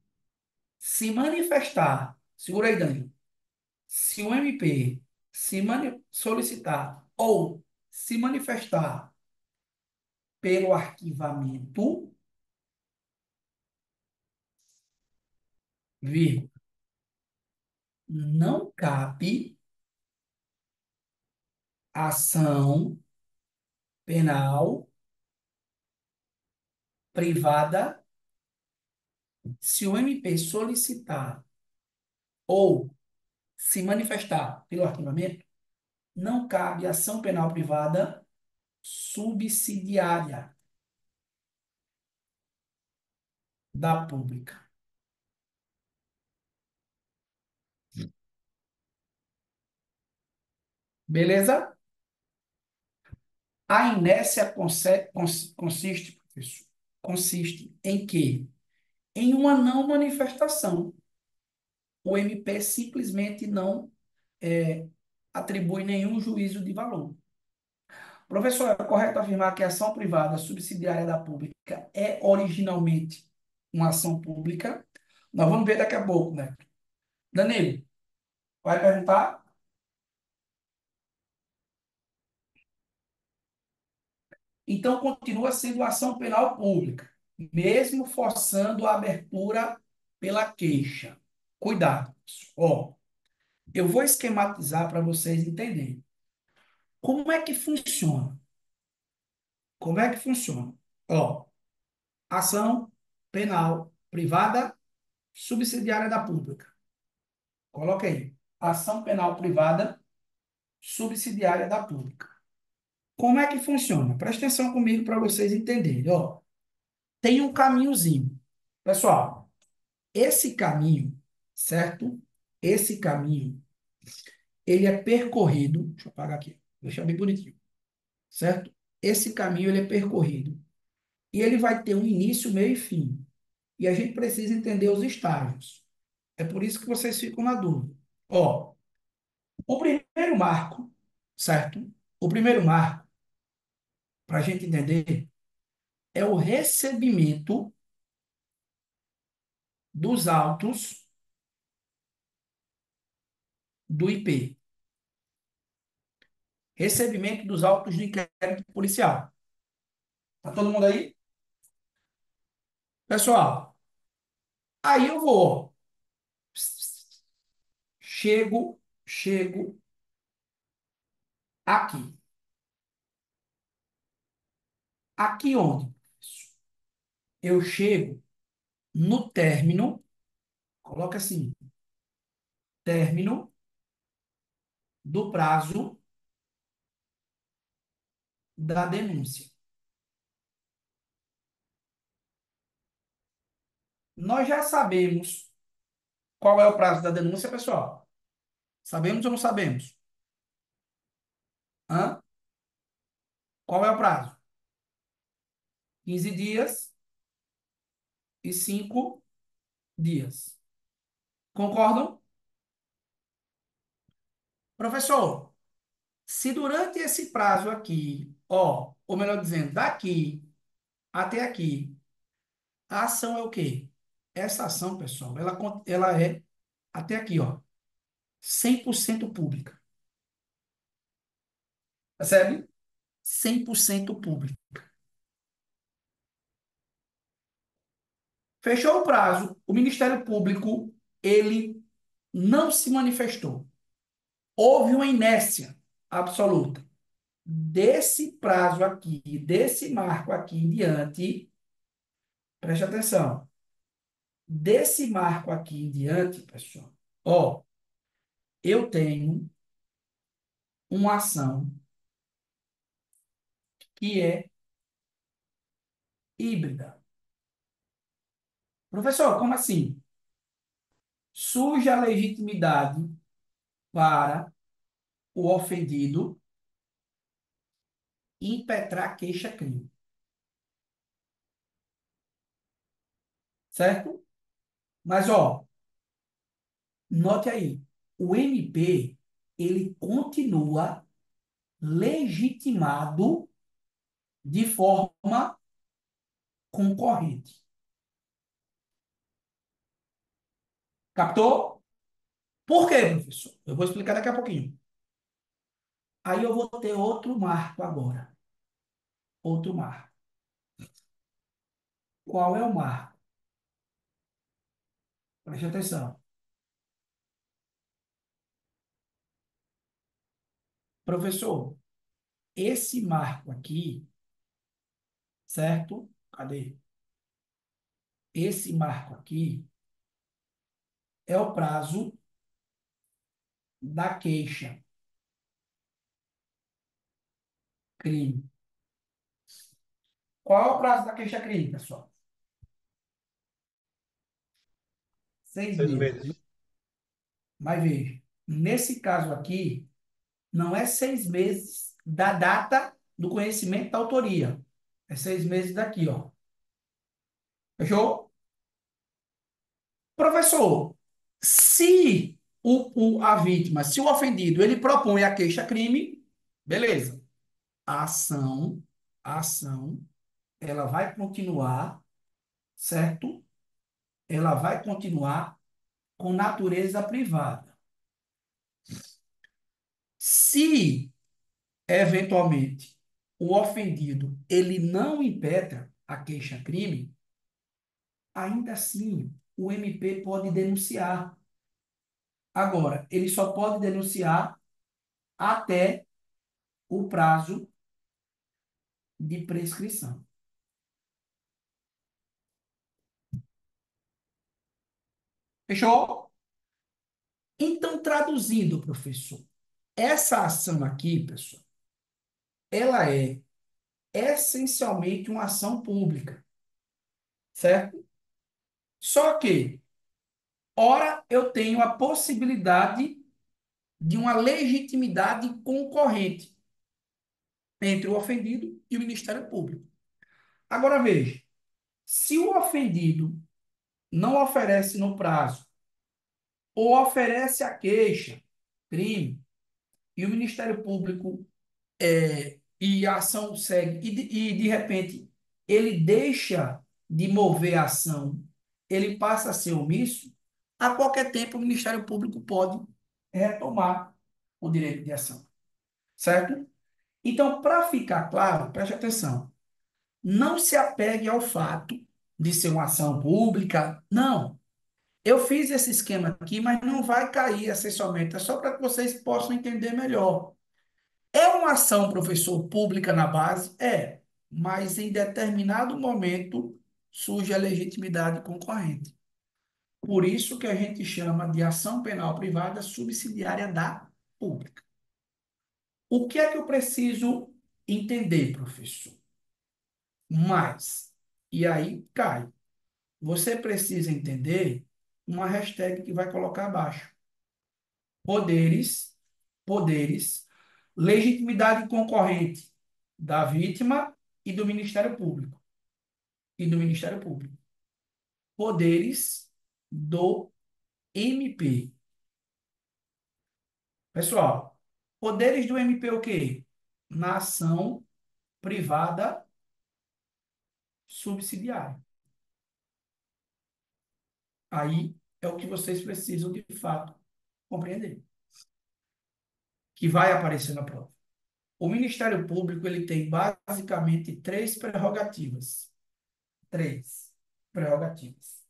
A: se manifestar, segura aí, Dani. Se o MP solicitar ou se manifestar pelo arquivamento, vírgula, não cabe ação penal privada se o MP solicitar ou se manifestar pelo arquivamento, não cabe ação penal privada subsidiária da pública. Beleza? A inércia consiste, professor, consiste em quê? Em uma não manifestação. O MP simplesmente não é, atribui nenhum juízo de valor. Professor, é correto afirmar que a ação privada subsidiária da pública é originalmente uma ação pública? Nós vamos ver daqui a pouco, né? Danilo, vai perguntar? Então, continua sendo ação penal pública, mesmo forçando a abertura pela queixa. Cuidado. Ó, eu vou esquematizar para vocês entenderem. Como é que funciona? Como é que funciona? Ó, ação penal privada subsidiária da pública. Coloca aí. Ação penal privada subsidiária da pública. Como é que funciona? Presta atenção comigo para vocês entenderem. Ó, tem um caminhozinho. Pessoal, esse caminho, certo? Esse caminho, ele é percorrido. Deixa eu apagar aqui. Deixa bem bonitinho. Certo? Esse caminho, ele é percorrido. E ele vai ter um início, meio e fim. E a gente precisa entender os estágios. É por isso que vocês ficam na dúvida. Ó, o primeiro marco, certo? O primeiro marco, para a gente entender, é o recebimento dos autos do IP. Recebimento dos autos do inquérito policial. Tá todo mundo aí? Pessoal, aí eu vou. Chego aqui. Aqui onde? Eu chego no término, coloca assim, término do prazo da denúncia. Nós já sabemos qual é o prazo da denúncia, pessoal? Sabemos ou não sabemos? Hã? Qual é o prazo? 15 dias e 5 dias. Concordam? Professor, se durante esse prazo aqui, ó, ou melhor dizendo, daqui até aqui, a ação é o quê? Essa ação, pessoal, ela é até aqui, ó, 100% pública. Percebe? 100% pública. Fechou o prazo, o Ministério Público, ele não se manifestou. Houve uma inércia absoluta. Desse prazo aqui, desse marco aqui em diante, preste atenção. Desse marco aqui em diante, pessoal, ó, eu tenho uma ação que é híbrida. Professor, como assim? Surge a legitimidade para o ofendido impetrar queixa-crime. Certo? Mas, ó, note aí, o MP, ele continua legitimado de forma concorrente. Captou? Por quê, professor? Eu vou explicar daqui a pouquinho. Aí eu vou ter outro marco agora. Outro marco. Qual é o marco? Preste atenção. Professor, esse marco aqui, certo? Cadê? Esse marco aqui é o prazo da queixa crime. Qual é o prazo da queixa crime, pessoal? 6 meses, né?
B: 6 meses.
A: Mas veja, nesse caso aqui, não é 6 meses da data do conhecimento da autoria. É 6 meses daqui, ó. Fechou? Professor, se a vítima, se o ofendido, ele propõe a queixa-crime, beleza. A ação, a ação, ela vai continuar, certo? Ela vai continuar com natureza privada. Se, eventualmente, o ofendido, ele não impetra a queixa-crime, ainda assim, o MP pode denunciar. Agora, ele só pode denunciar até o prazo de prescrição. Fechou? Então, traduzindo, professor, essa ação aqui, pessoal, ela é essencialmente uma ação pública, certo? Só que, ora, eu tenho a possibilidade de uma legitimidade concorrente entre o ofendido e o Ministério Público. Agora veja, se o ofendido não oferece no prazo ou oferece a queixa, crime, e o Ministério Público e a ação segue, de repente ele deixa de mover a ação, ele passa a ser omisso, a qualquer tempo o Ministério Público pode retomar o direito de ação, certo? Então, para ficar claro, preste atenção, não se apegue ao fato de ser uma ação pública, não. Eu fiz esse esquema aqui, mas não vai cair essencialmente, é só para que vocês possam entender melhor. É uma ação, professor, pública na base? É, mas em determinado momento surge a legitimidade concorrente. Por isso que a gente chama de ação penal privada subsidiária da pública. O que é que eu preciso entender, professor? Mais. E aí cai. Você precisa entender uma hashtag que vai colocar abaixo. Poderes, poderes, legitimidade concorrente da vítima e do Ministério Público. E do Ministério Público. Poderes do MP. Pessoal, poderes do MP o quê? Na ação privada subsidiária. Aí é o que vocês precisam, de fato, compreender. Que vai aparecer na prova. O Ministério Público ele tem basicamente três prerrogativas. Três prerrogativas.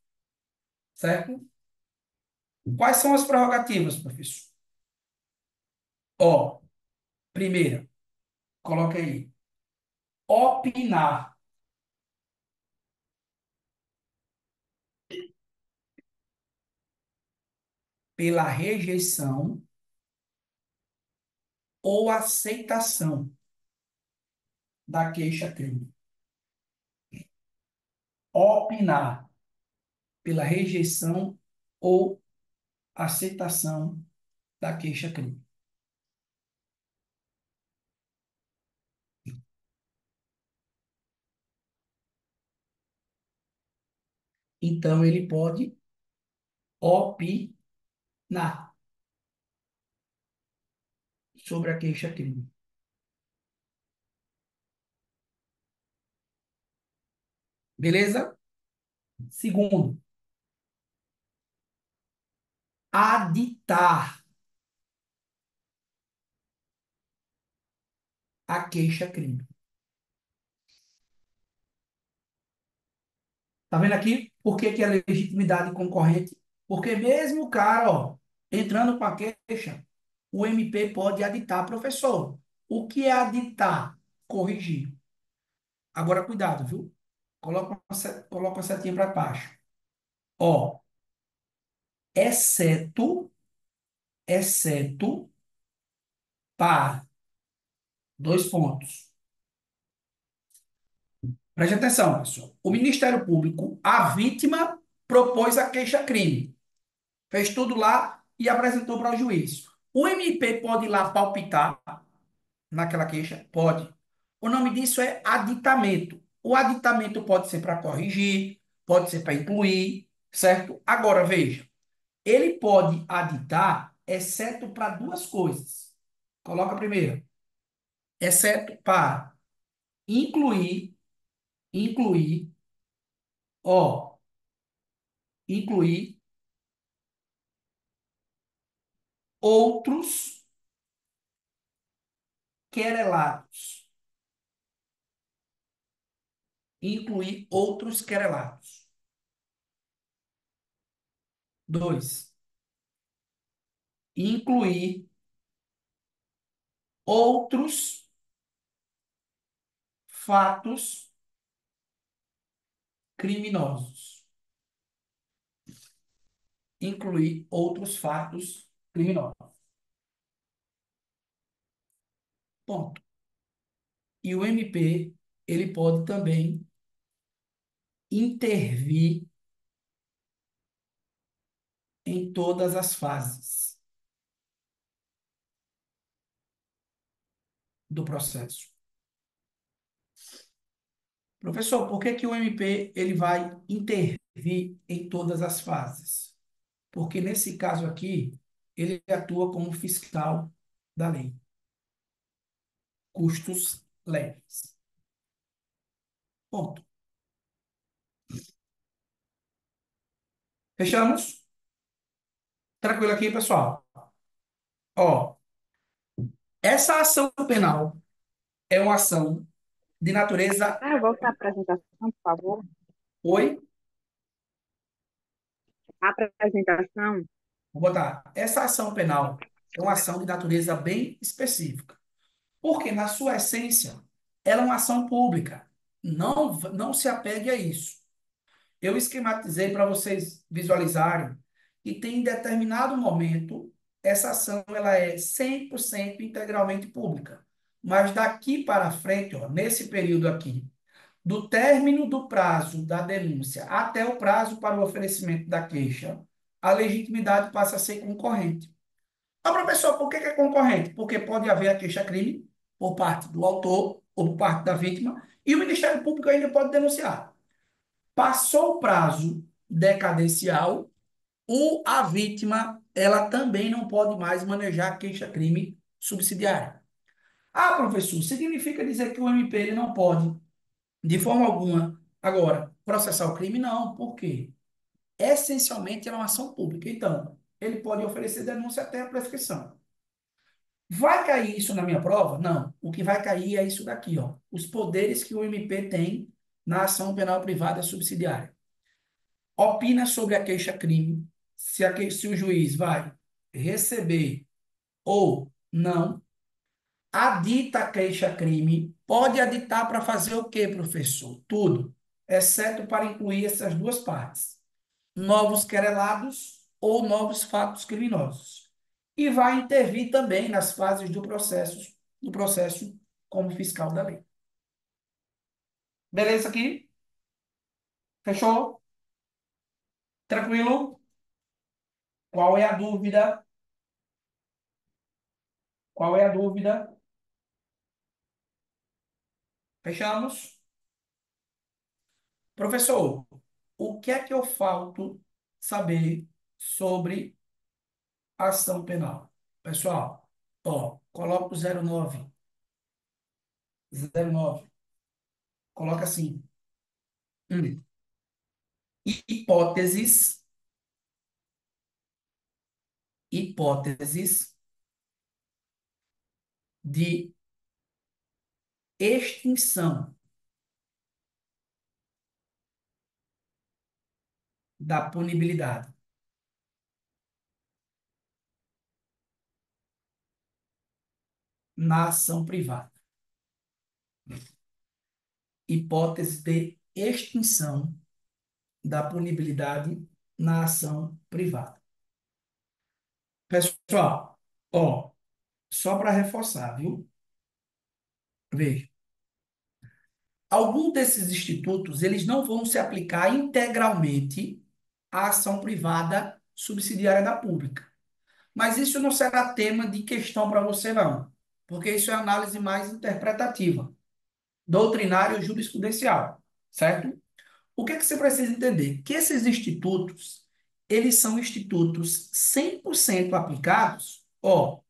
A: Certo? Quais são as prerrogativas, professor? Ó, primeira, coloca aí. Opinar pela rejeição ou aceitação da queixa-crime. Opinar pela rejeição ou aceitação da queixa-crime. Então, ele pode opinar sobre a queixa-crime. Beleza? Segundo, aditar a queixa-crime. Tá vendo aqui? Por que que é legitimidade concorrente? Porque mesmo o cara, ó, entrando com a queixa, o MP pode aditar, professor. O que é aditar? Corrigir. Agora, cuidado, viu? Coloca uma setinha para baixo. Ó, exceto para dois pontos. Preste atenção, pessoal. O Ministério Público, a vítima propôs a queixa-crime. Fez tudo lá e apresentou para o juiz. O MP pode ir lá palpitar naquela queixa? Pode. O nome disso é aditamento. O aditamento pode ser para corrigir, pode ser para incluir, certo? Agora, veja, ele pode aditar, exceto para duas coisas. Coloca primeiro, exceto para incluir, ó, incluir outros querelatos. Incluir outros querelatos. Dois, incluir outros fatos criminosos. Incluir outros fatos criminosa. Ponto. E o MP, ele pode também intervir em todas as fases do processo. Professor, por que que o MP ele vai intervir em todas as fases? Porque nesse caso aqui, ele atua como fiscal da lei. Custos leves. Ponto. Fechamos? Tranquilo aqui, pessoal? Ó, essa ação penal é uma ação de natureza.
C: Ah, volta a apresentação, por favor.
A: Oi?
C: A apresentação.
A: Vou botar. Essa ação penal é uma ação de natureza bem específica. Porque, na sua essência, ela é uma ação pública. Não se apegue a isso. Eu esquematizei para vocês visualizarem que tem em determinado momento essa ação ela é 100% integralmente pública. Mas daqui para frente, ó, nesse período aqui, do término do prazo da denúncia até o prazo para o oferecimento da queixa, a legitimidade passa a ser concorrente. Ah, professor, por que que é concorrente? Porque pode haver a queixa-crime por parte do autor ou por parte da vítima e o Ministério Público ainda pode denunciar. Passou o prazo decadencial, a vítima ela também não pode mais manejar queixa-crime subsidiária. Ah, professor, significa dizer que o MP ele não pode, de forma alguma, agora, processar o crime? Não, por quê? Essencialmente é uma ação pública. Então, ele pode oferecer denúncia até a prescrição. Vai cair isso na minha prova? Não. O que vai cair é isso daqui, ó. Os poderes que o MP tem na ação penal privada subsidiária. Opina sobre a queixa-crime, se o juiz vai receber ou não. Adita a queixa-crime. Pode aditar para fazer o quê, professor? Tudo, exceto para incluir essas duas partes: novos querelados ou novos fatos criminosos. E vai intervir também nas fases do processo como fiscal da lei. Beleza aqui? Fechou? Tranquilo? Qual é a dúvida? Qual é a dúvida? Fechamos? Professor, o que é que eu falto saber sobre ação penal? Pessoal, ó, coloca o 09. 09. Coloca assim. Hum. Hipóteses, hipóteses de extinção da punibilidade na ação privada. Hipótese de extinção da punibilidade na ação privada. Pessoal, ó, só para reforçar, viu? Veja, algum desses institutos, eles não vão se aplicar integralmente à ação privada subsidiária da pública. Mas isso não será tema de questão para você, não, porque isso é análise mais interpretativa, doutrinária ou jurisprudencial, certo? O que é que você precisa entender? Que esses institutos, eles são institutos 100% aplicados, ó,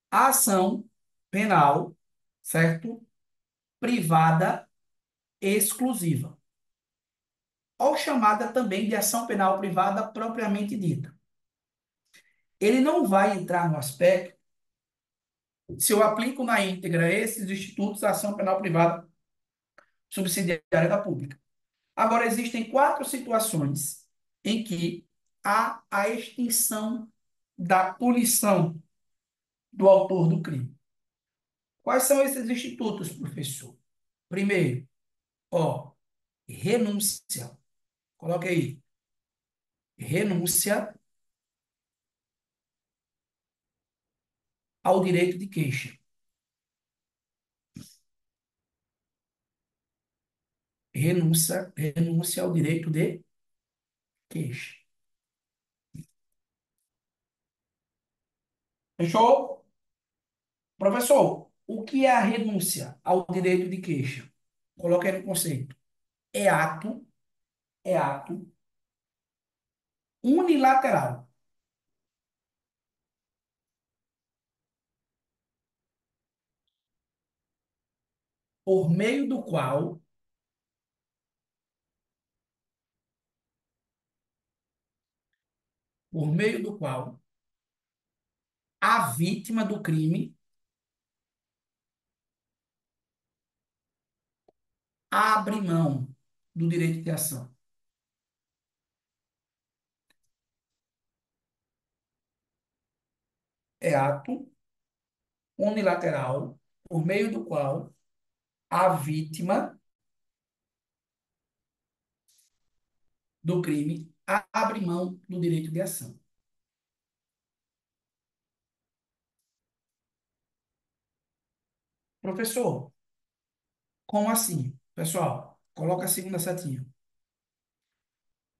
A: à ação penal, certo? Privada exclusiva, ou chamada também de ação penal privada propriamente dita. Ele não vai entrar no aspecto se eu aplico na íntegra esses institutos à ação penal privada subsidiária da pública. Agora, existem quatro situações em que há a extinção da punição do autor do crime. Quais são esses institutos, professor? Primeiro, ó, renúncia. Coloque aí. Renúncia ao direito de queixa. Renúncia ao direito de queixa. Fechou? Professor, o que é a renúncia ao direito de queixa? Coloque aí no conceito. É ato, é ato unilateral, por meio do qual, por meio do qual a vítima do crime abre mão do direito de ação. É ato unilateral por meio do qual a vítima do crime abre mão do direito de ação. Professor, como assim? Pessoal, coloca a segunda setinha.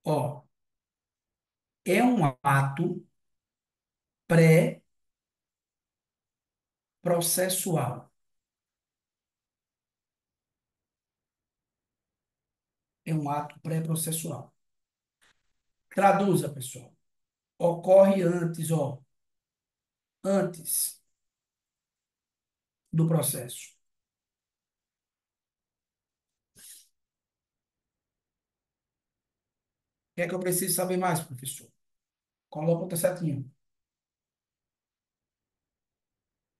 A: Ó, é um ato pré-processual. É um ato pré-processual. Traduza, pessoal. Ocorre antes, ó, antes do processo. O que é que eu preciso saber mais, professor? Coloca outra setinha.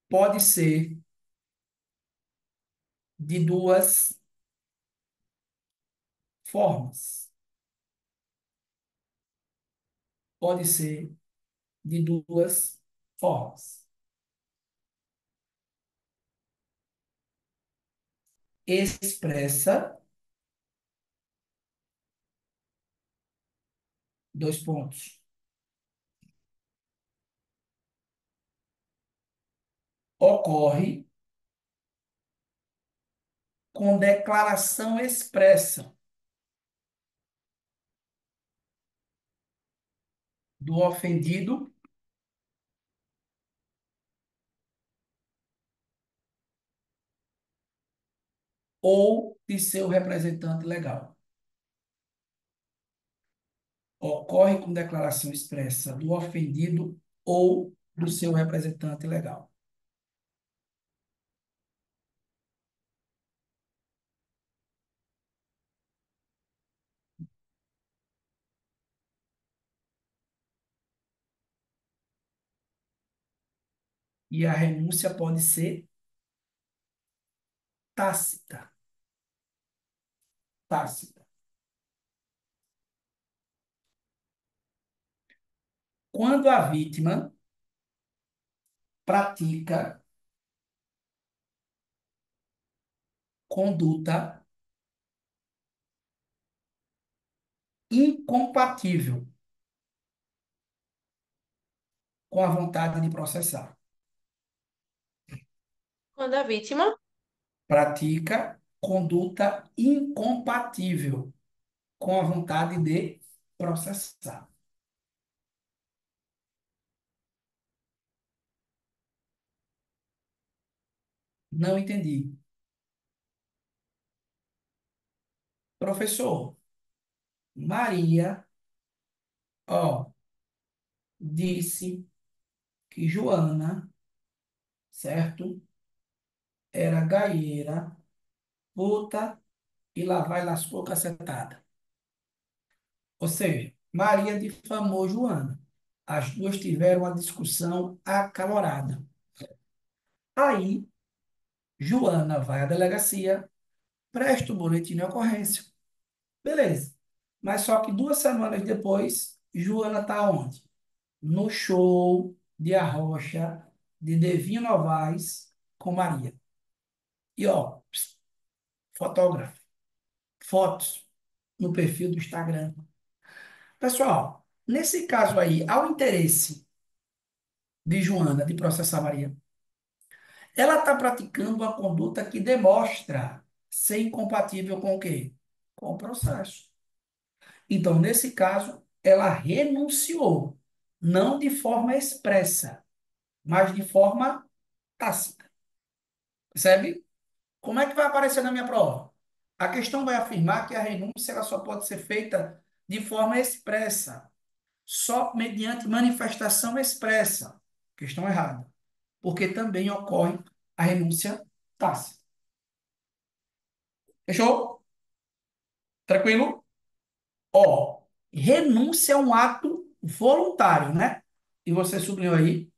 A: Pode ser de duas formas. Pode ser de duas formas. Expressa, dois pontos. Ocorre com declaração expressa do ofendido ou de seu representante legal. Ocorre com declaração expressa do ofendido ou do seu representante legal. E a renúncia pode ser tácita. Tácita. Quando a vítima pratica conduta incompatível com a vontade de processar.
C: Quando a vítima,
A: Pratica conduta incompatível com a vontade de processar. Não entendi. Professor, Maria, ó, disse que Joana, certo? Era gaieira, puta e lá vai lascou cacetada. Ou seja, Maria difamou Joana. As duas tiveram uma discussão acalorada. Aí, Joana vai à delegacia, presta o boletim de ocorrência. Beleza. Mas só que 2 semanas depois, Joana está onde? No show de Arrocha, de Devinho Novaes, com Maria. E ó, fotógrafo, fotos no perfil do Instagram. Pessoal, nesse caso aí, há o interesse de Joana de processar Maria? Ela está praticando uma conduta que demonstra ser incompatível com o quê? Com o processo. Então, nesse caso, ela renunciou, não de forma expressa, mas de forma tácita. Percebe? Como é que vai aparecer na minha prova? A questão vai afirmar que a renúncia ela só pode ser feita de forma expressa, só mediante manifestação expressa. Questão errada. Porque também ocorre a renúncia tácita. Fechou? Tranquilo? Ó, renúncia é um ato voluntário, né? E você subiu aí.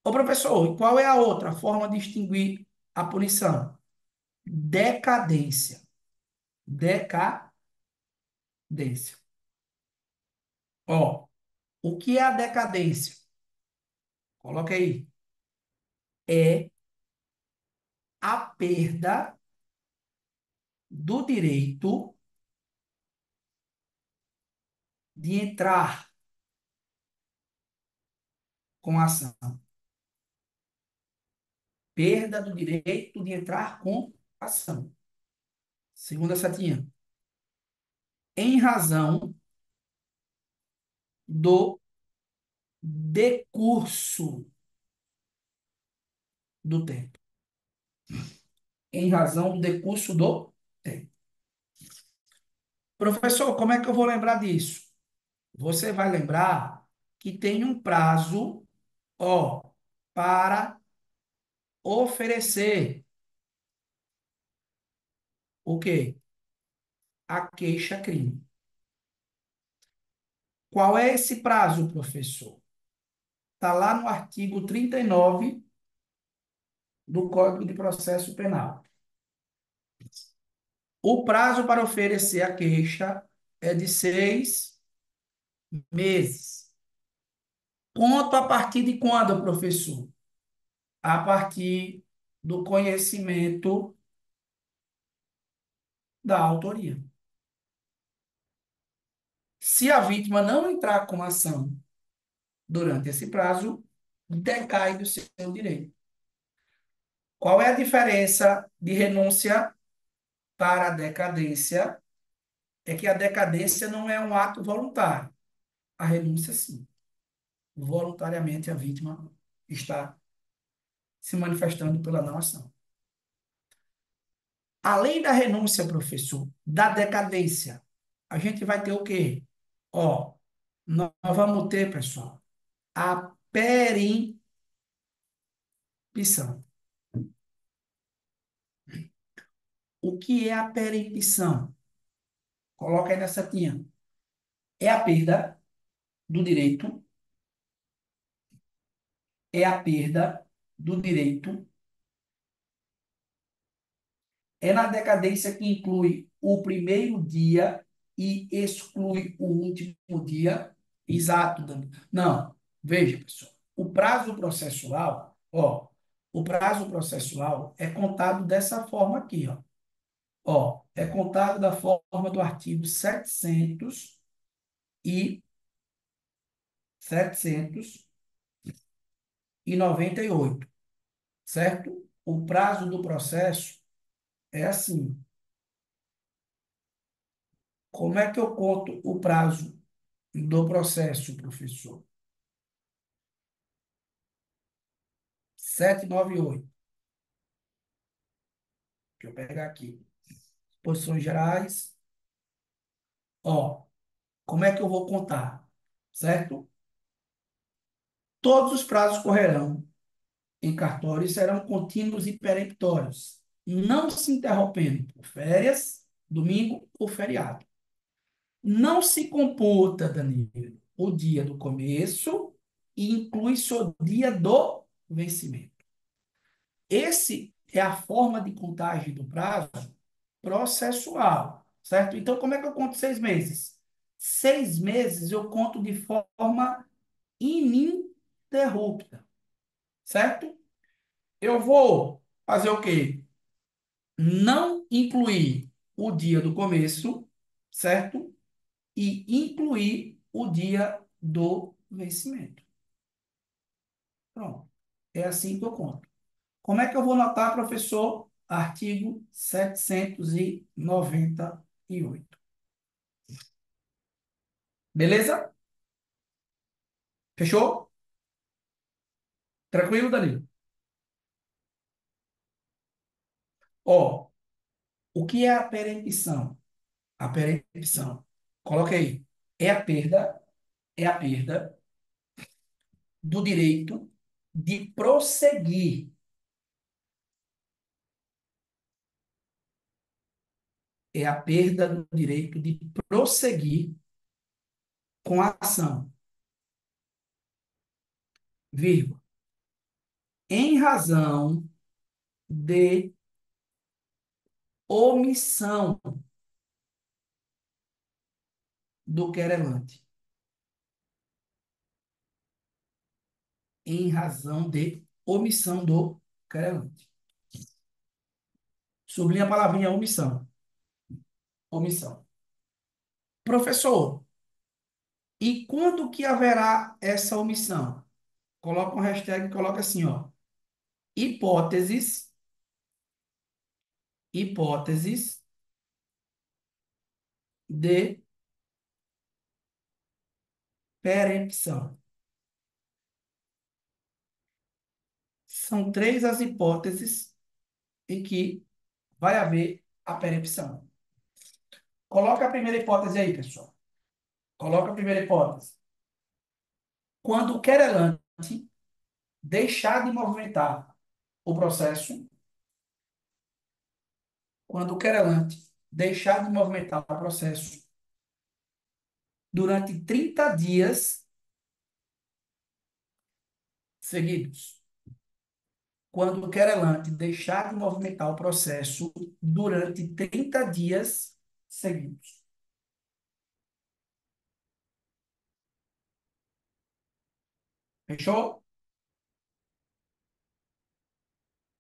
A: Ô, professor, e qual é a outra forma de extinguir a punição? Decadência. Decadência. Ó, o que é a decadência? Coloca aí. É a perda do direito de entrar com a ação. Perda do direito de entrar com a ação. Segunda setinha. Em razão do decurso do tempo. Em razão do decurso do tempo. Professor, como é que eu vou lembrar disso? Você vai lembrar que tem um prazo, ó, para oferecer o quê? A queixa-crime. Qual é esse prazo, professor? Está lá no artigo 39 do Código de Processo Penal. O prazo para oferecer a queixa é de 6 meses. Conto a partir de quando, professor? A partir do conhecimento da autoria. Se a vítima não entrar com ação durante esse prazo, decai do seu direito. Qual é a diferença de renúncia para a decadência? É que a decadência não é um ato voluntário. A renúncia, sim. Voluntariamente a vítima está se manifestando pela não ação. Além da renúncia, professor, da decadência, a gente vai ter o quê? Ó, nós vamos ter, pessoal, a perimpição. O que é a perimpição? Coloca aí nessa setinha. É a perda do direito, é a perda do direito, é na decadência que inclui o primeiro dia e exclui o último dia. Exato, Dani. Não, veja, pessoal, o prazo processual, ó, o prazo processual é contado dessa forma aqui, ó. Ó, é contado da forma do artigo 798, certo? O prazo do processo é assim. Como é que eu conto o prazo do processo, professor? 798. Deixa eu pegar aqui. Posições gerais. Ó, como é que eu vou contar? Certo? Todos os prazos correrão em cartório e serão contínuos e peremptórios, não se interrompendo por férias, domingo ou feriado. Não se computa, Danilo, o dia do começo e inclui-se o dia do vencimento. Esse é a forma de contagem do prazo processual, certo? Então, como é que eu conto 6 meses? 6 meses eu conto de forma ininterrupta, certo? Eu vou fazer o quê? Não incluir o dia do começo, certo? E incluir o dia do vencimento. Pronto. É assim que eu conto. Como é que eu vou notar, professor? Artigo 798. Beleza? Fechou? Tranquilo, Danilo? Ó, o que é a perempção? A perempção. Coloca aí. É a perda do direito de prosseguir. É a perda do direito de prosseguir com a ação, vírgula, em razão de omissão do querelante. Em razão de omissão do querelante. Sublinha a palavrinha omissão. Omissão. Professor, e quando que haverá essa omissão? Coloca um hashtag e coloca assim, ó. Hipóteses, hipóteses de perempção. São três as hipóteses em que vai haver a perempção. Coloca a primeira hipótese aí, pessoal. Coloca a primeira hipótese. Quando o querelante deixar de movimentar o processo, quando o querelante deixar de movimentar o processo durante 30 dias seguidos. Quando o querelante deixar de movimentar o processo durante 30 dias seguidos. Fechou?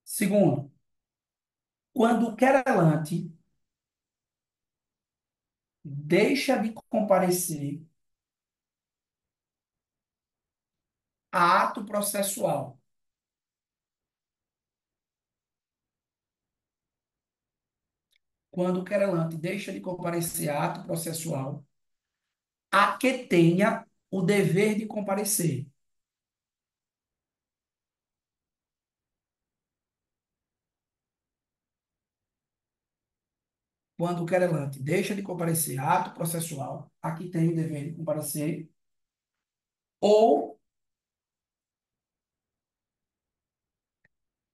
A: Segundo, quando o querelante deixa de comparecer a ato processual. Quando o querelante deixa de comparecer a ato processual, a que tenha o dever de comparecer. Quando o querelante deixa de comparecer a ato processual, a que tem o dever de comparecer, ou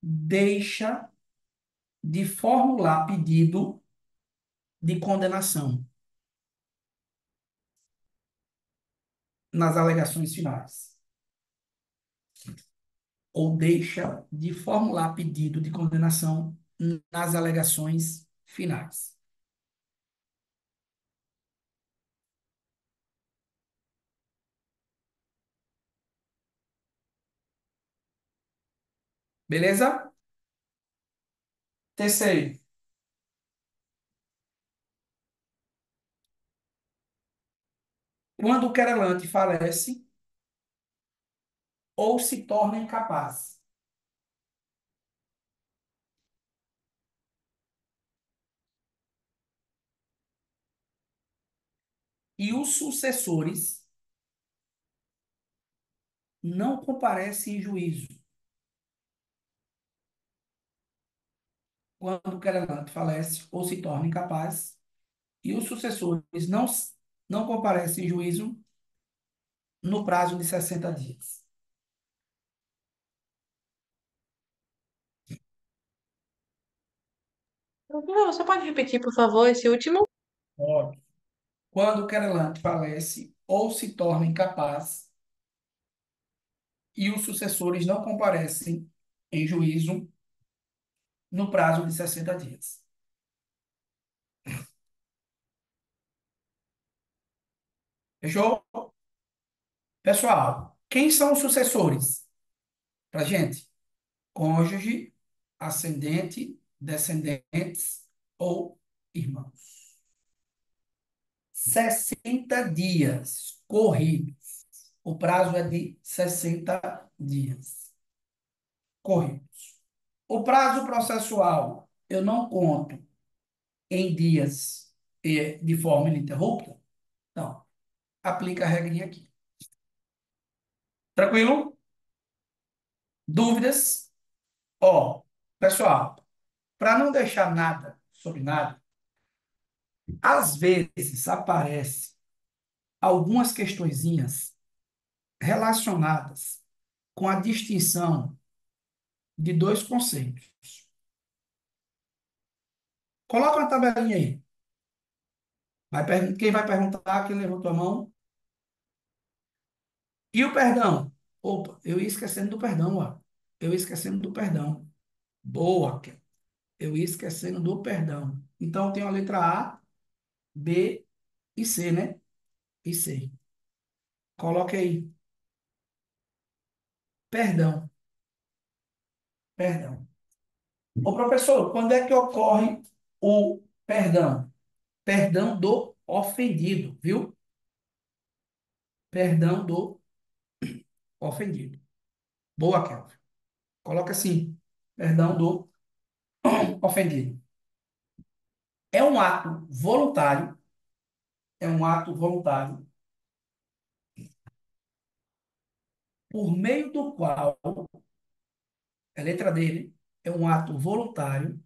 A: deixa de formular pedido de condenação nas alegações finais. Ou deixa de formular pedido de condenação nas alegações finais. Beleza? Terceiro, quando o querelante falece ou se torna incapaz. E os sucessores não comparecem em juízo. Quando o querelante falece ou se torna incapaz, e os sucessores não comparecem em juízo no prazo de 60 dias.
E: Você pode repetir, por favor, esse último?
A: Óbvio. Quando o querelante falece ou se torna incapaz, e os sucessores não comparecem em juízo no prazo de 60 dias. Fechou? Pessoal, quem são os sucessores? Pra gente? Cônjuge, ascendente, descendentes ou irmãos. 60 dias corridos. O prazo é de 60 dias corridos. O prazo processual eu não conto em dias de forma ininterrupta? Então, aplica a regrinha aqui. Tranquilo? Dúvidas? Ó, pessoal, para não deixar nada sobre nada, às vezes aparece algumas questõezinhas relacionadas com a distinção de dois conceitos. Coloca uma tabelinha aí. Quem vai perguntar, quem levantou a mão? E o perdão? Opa, eu ia esquecendo do perdão, ó. Eu ia esquecendo do perdão. Boa, Kel. Eu ia esquecendo do perdão. Então, tem a letra A, B e C, né? E C. Coloque aí. Perdão, perdão. Ô, professor, quando é que ocorre o perdão? Perdão do ofendido, viu? Perdão do ofendido. Boa, Kelvin. Coloca assim. Perdão do ofendido. É um ato voluntário, é um ato voluntário, por meio do qual, a letra dele, é um ato voluntário,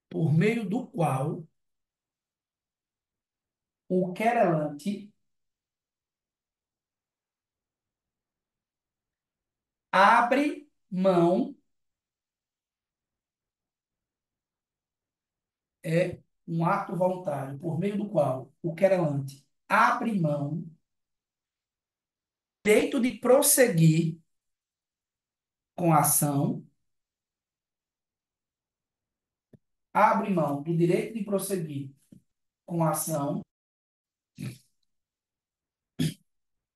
A: por meio do qual o querelante abre mão, é um ato voluntário, por meio do qual o querelante abre mão, direito de prosseguir com a ação, abre mão do direito de prosseguir com a ação,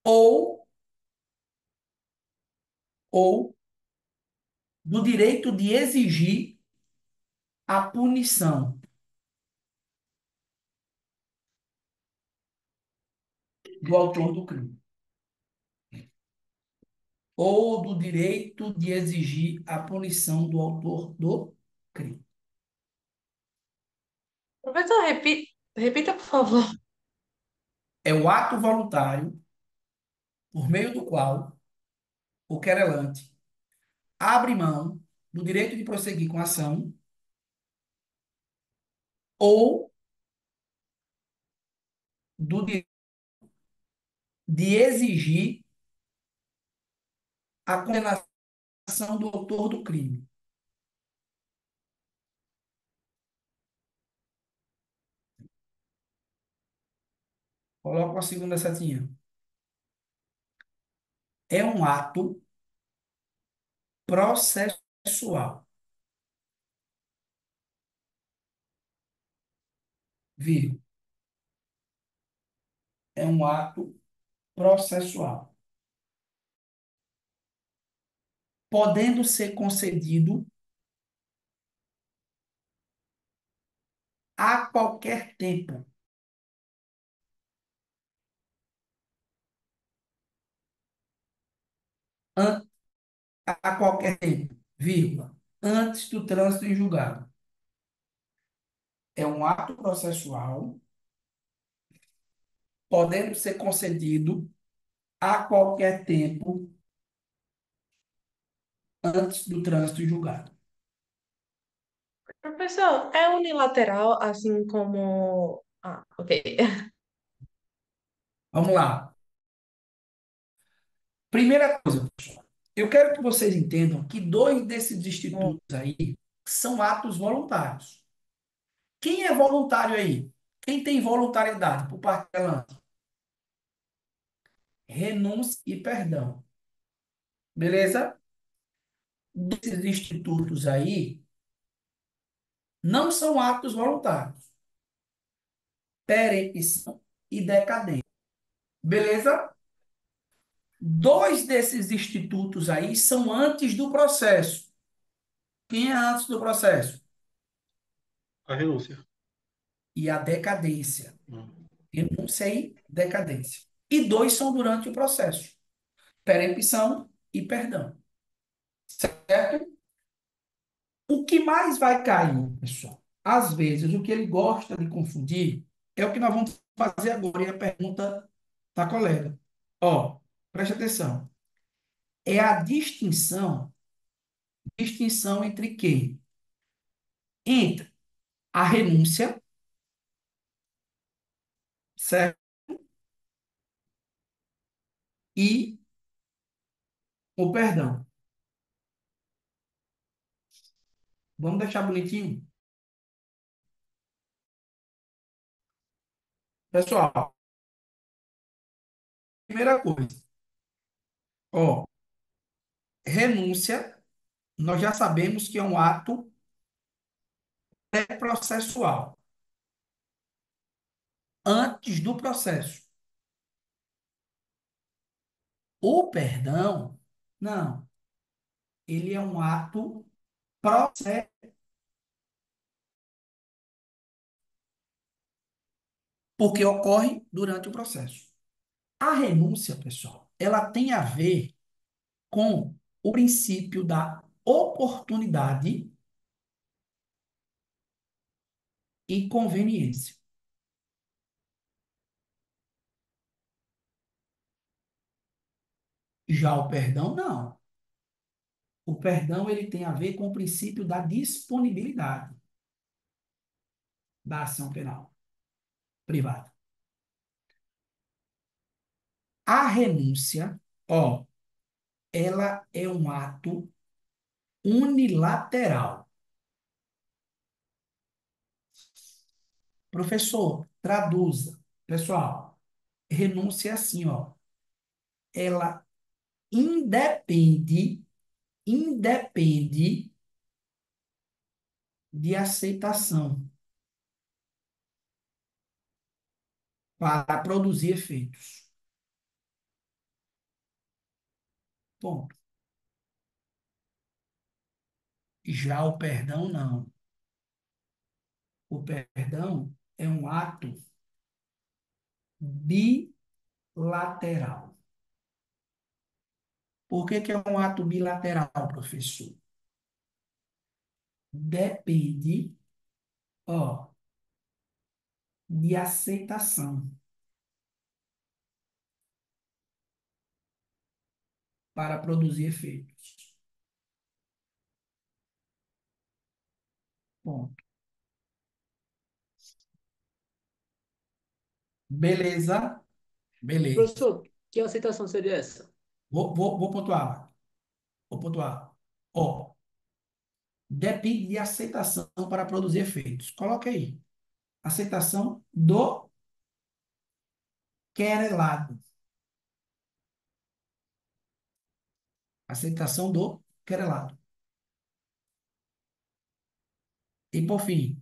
A: ou, ou do direito de exigir a punição do autor do crime, ou do direito de exigir a punição do autor do crime.
E: Professor, repita, por favor.
A: É o ato voluntário por meio do qual o querelante abre mão do direito de prosseguir com a ação ou do direito de exigir a condenação do autor do crime. Coloca a segunda setinha. É um ato processual, vírgula. É um ato processual, podendo ser concedido a qualquer tempo, an- a qualquer tempo, vírgula, antes do trânsito em julgado. É um ato processual, podendo ser concedido a qualquer tempo antes do trânsito em julgado.
E: Professor, é unilateral, assim como. Ah, ok.
A: Vamos lá. Primeira coisa, eu quero que vocês entendam que dois desses institutos aí são atos voluntários. Quem é voluntário aí? Quem tem voluntariedade por parte dela? Renúncia e perdão. Beleza? Desses institutos aí não são atos voluntários. Perempção e decadência. Beleza? Dois desses institutos aí são antes do processo. Quem é antes do processo?
B: A renúncia.
A: E a decadência.
B: Hum.
A: Renúncia e decadência. E dois são durante o processo. Perempção e perdão. Certo? O que mais vai cair, pessoal? Às vezes, o que ele gosta de confundir é o que nós vamos fazer agora, e a pergunta da colega. Ó, preste atenção. É a distinção entre quê? Entre a renúncia, certo? E o perdão. Vamos deixar bonitinho? Pessoal, primeira coisa, ó, renúncia, nós já sabemos que é um ato pré-processual, antes do processo. O perdão, não, ele é um ato processo, porque ocorre durante o processo. A renúncia, pessoal, ela tem a ver com o princípio da oportunidade e conveniência. Já o perdão, não. O perdão ele tem a ver com o princípio da disponibilidade da ação penal privada. A renúncia, ó, ela é um ato unilateral. Professor, traduza. Pessoal, renúncia é assim, ó. Ela independe de aceitação para produzir efeitos. Ponto. Já o perdão, não. O perdão é um ato bilateral. Por que que é um ato bilateral, professor? Depende, ó, de aceitação para produzir efeitos. Ponto. Beleza? Beleza.
F: Professor, que aceitação seria essa?
A: Vou pontuar. Vou pontuar. Ó, depende de aceitação para produzir efeitos. Coloca aí. Aceitação do querelado. Aceitação do querelado. E, por fim,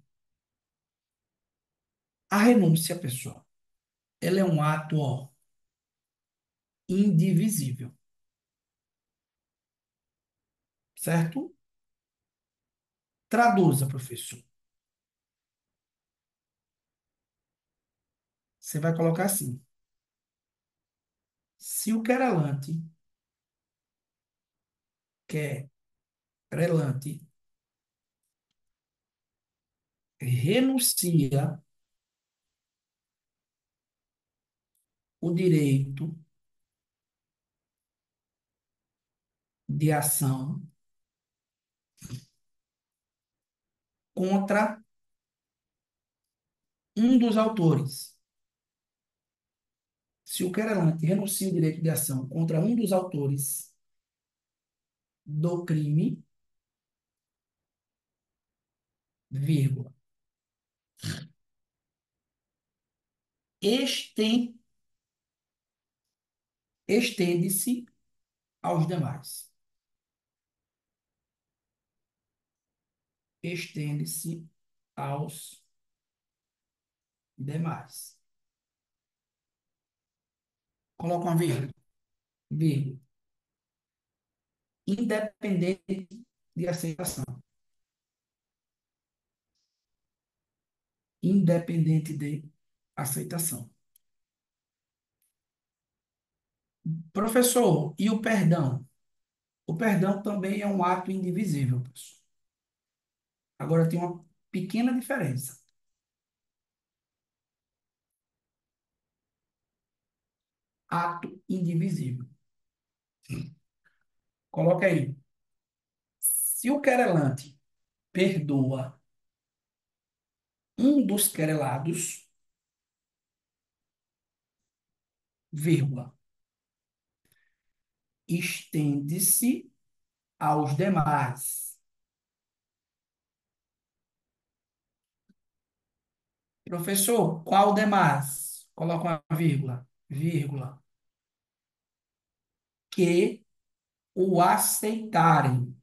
A: a renúncia, pessoal, ela é um ato, ó, indivisível. Certo? Traduza, professor. Você vai colocar assim. Se o querelante renuncia o direito de ação contra um dos autores. Se o querelante renuncia o direito de ação contra um dos autores do crime, vírgula, esten- estende-se aos demais. Estende-se aos demais. Coloca uma vírgula. Vírgula. Independente de aceitação. Independente de aceitação. Professor, e o perdão? O perdão também é um ato indivisível, pessoal. Agora tem uma pequena diferença. Ato indivisível. Coloca aí. Se o querelante perdoa um dos querelados, vírgula, estende-se aos demais. Professor, qual demais? Coloca uma vírgula, vírgula, que o aceitarem.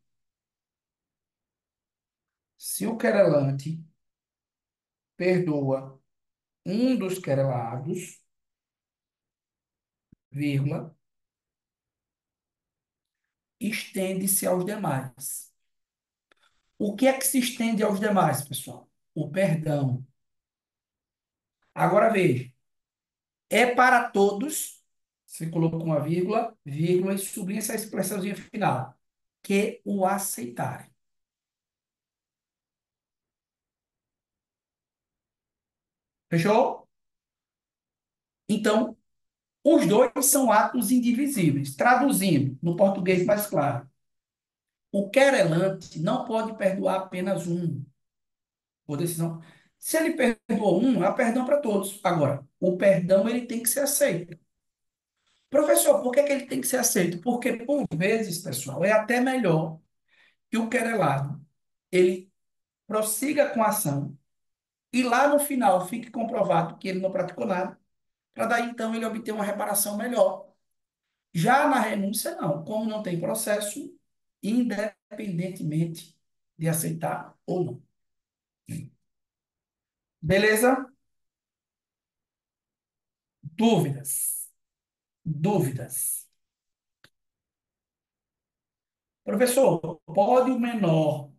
A: Se o querelante perdoa um dos querelados, vírgula, estende-se aos demais. O que é que se estende aos demais, pessoal? O perdão. Agora veja, é para todos, você colocou uma vírgula, vírgula e sublinha essa expressãozinha final, que o aceitarem. Fechou? Então, os dois são atos indivisíveis. Traduzindo, no português mais claro, o querelante não pode perdoar apenas um, por decisão. Se ele perdoou um, há perdão para todos. Agora, o perdão ele tem que ser aceito. Professor, por que que ele tem que ser aceito? Porque, por vezes, pessoal, é até melhor que o querelado ele prossiga com a ação e lá no final fique comprovado que ele não praticou nada, para daí então ele obter uma reparação melhor. Já na renúncia, não. Como não tem processo, independentemente de aceitar ou não. Beleza? Dúvidas? Dúvidas? Professor, pode o menor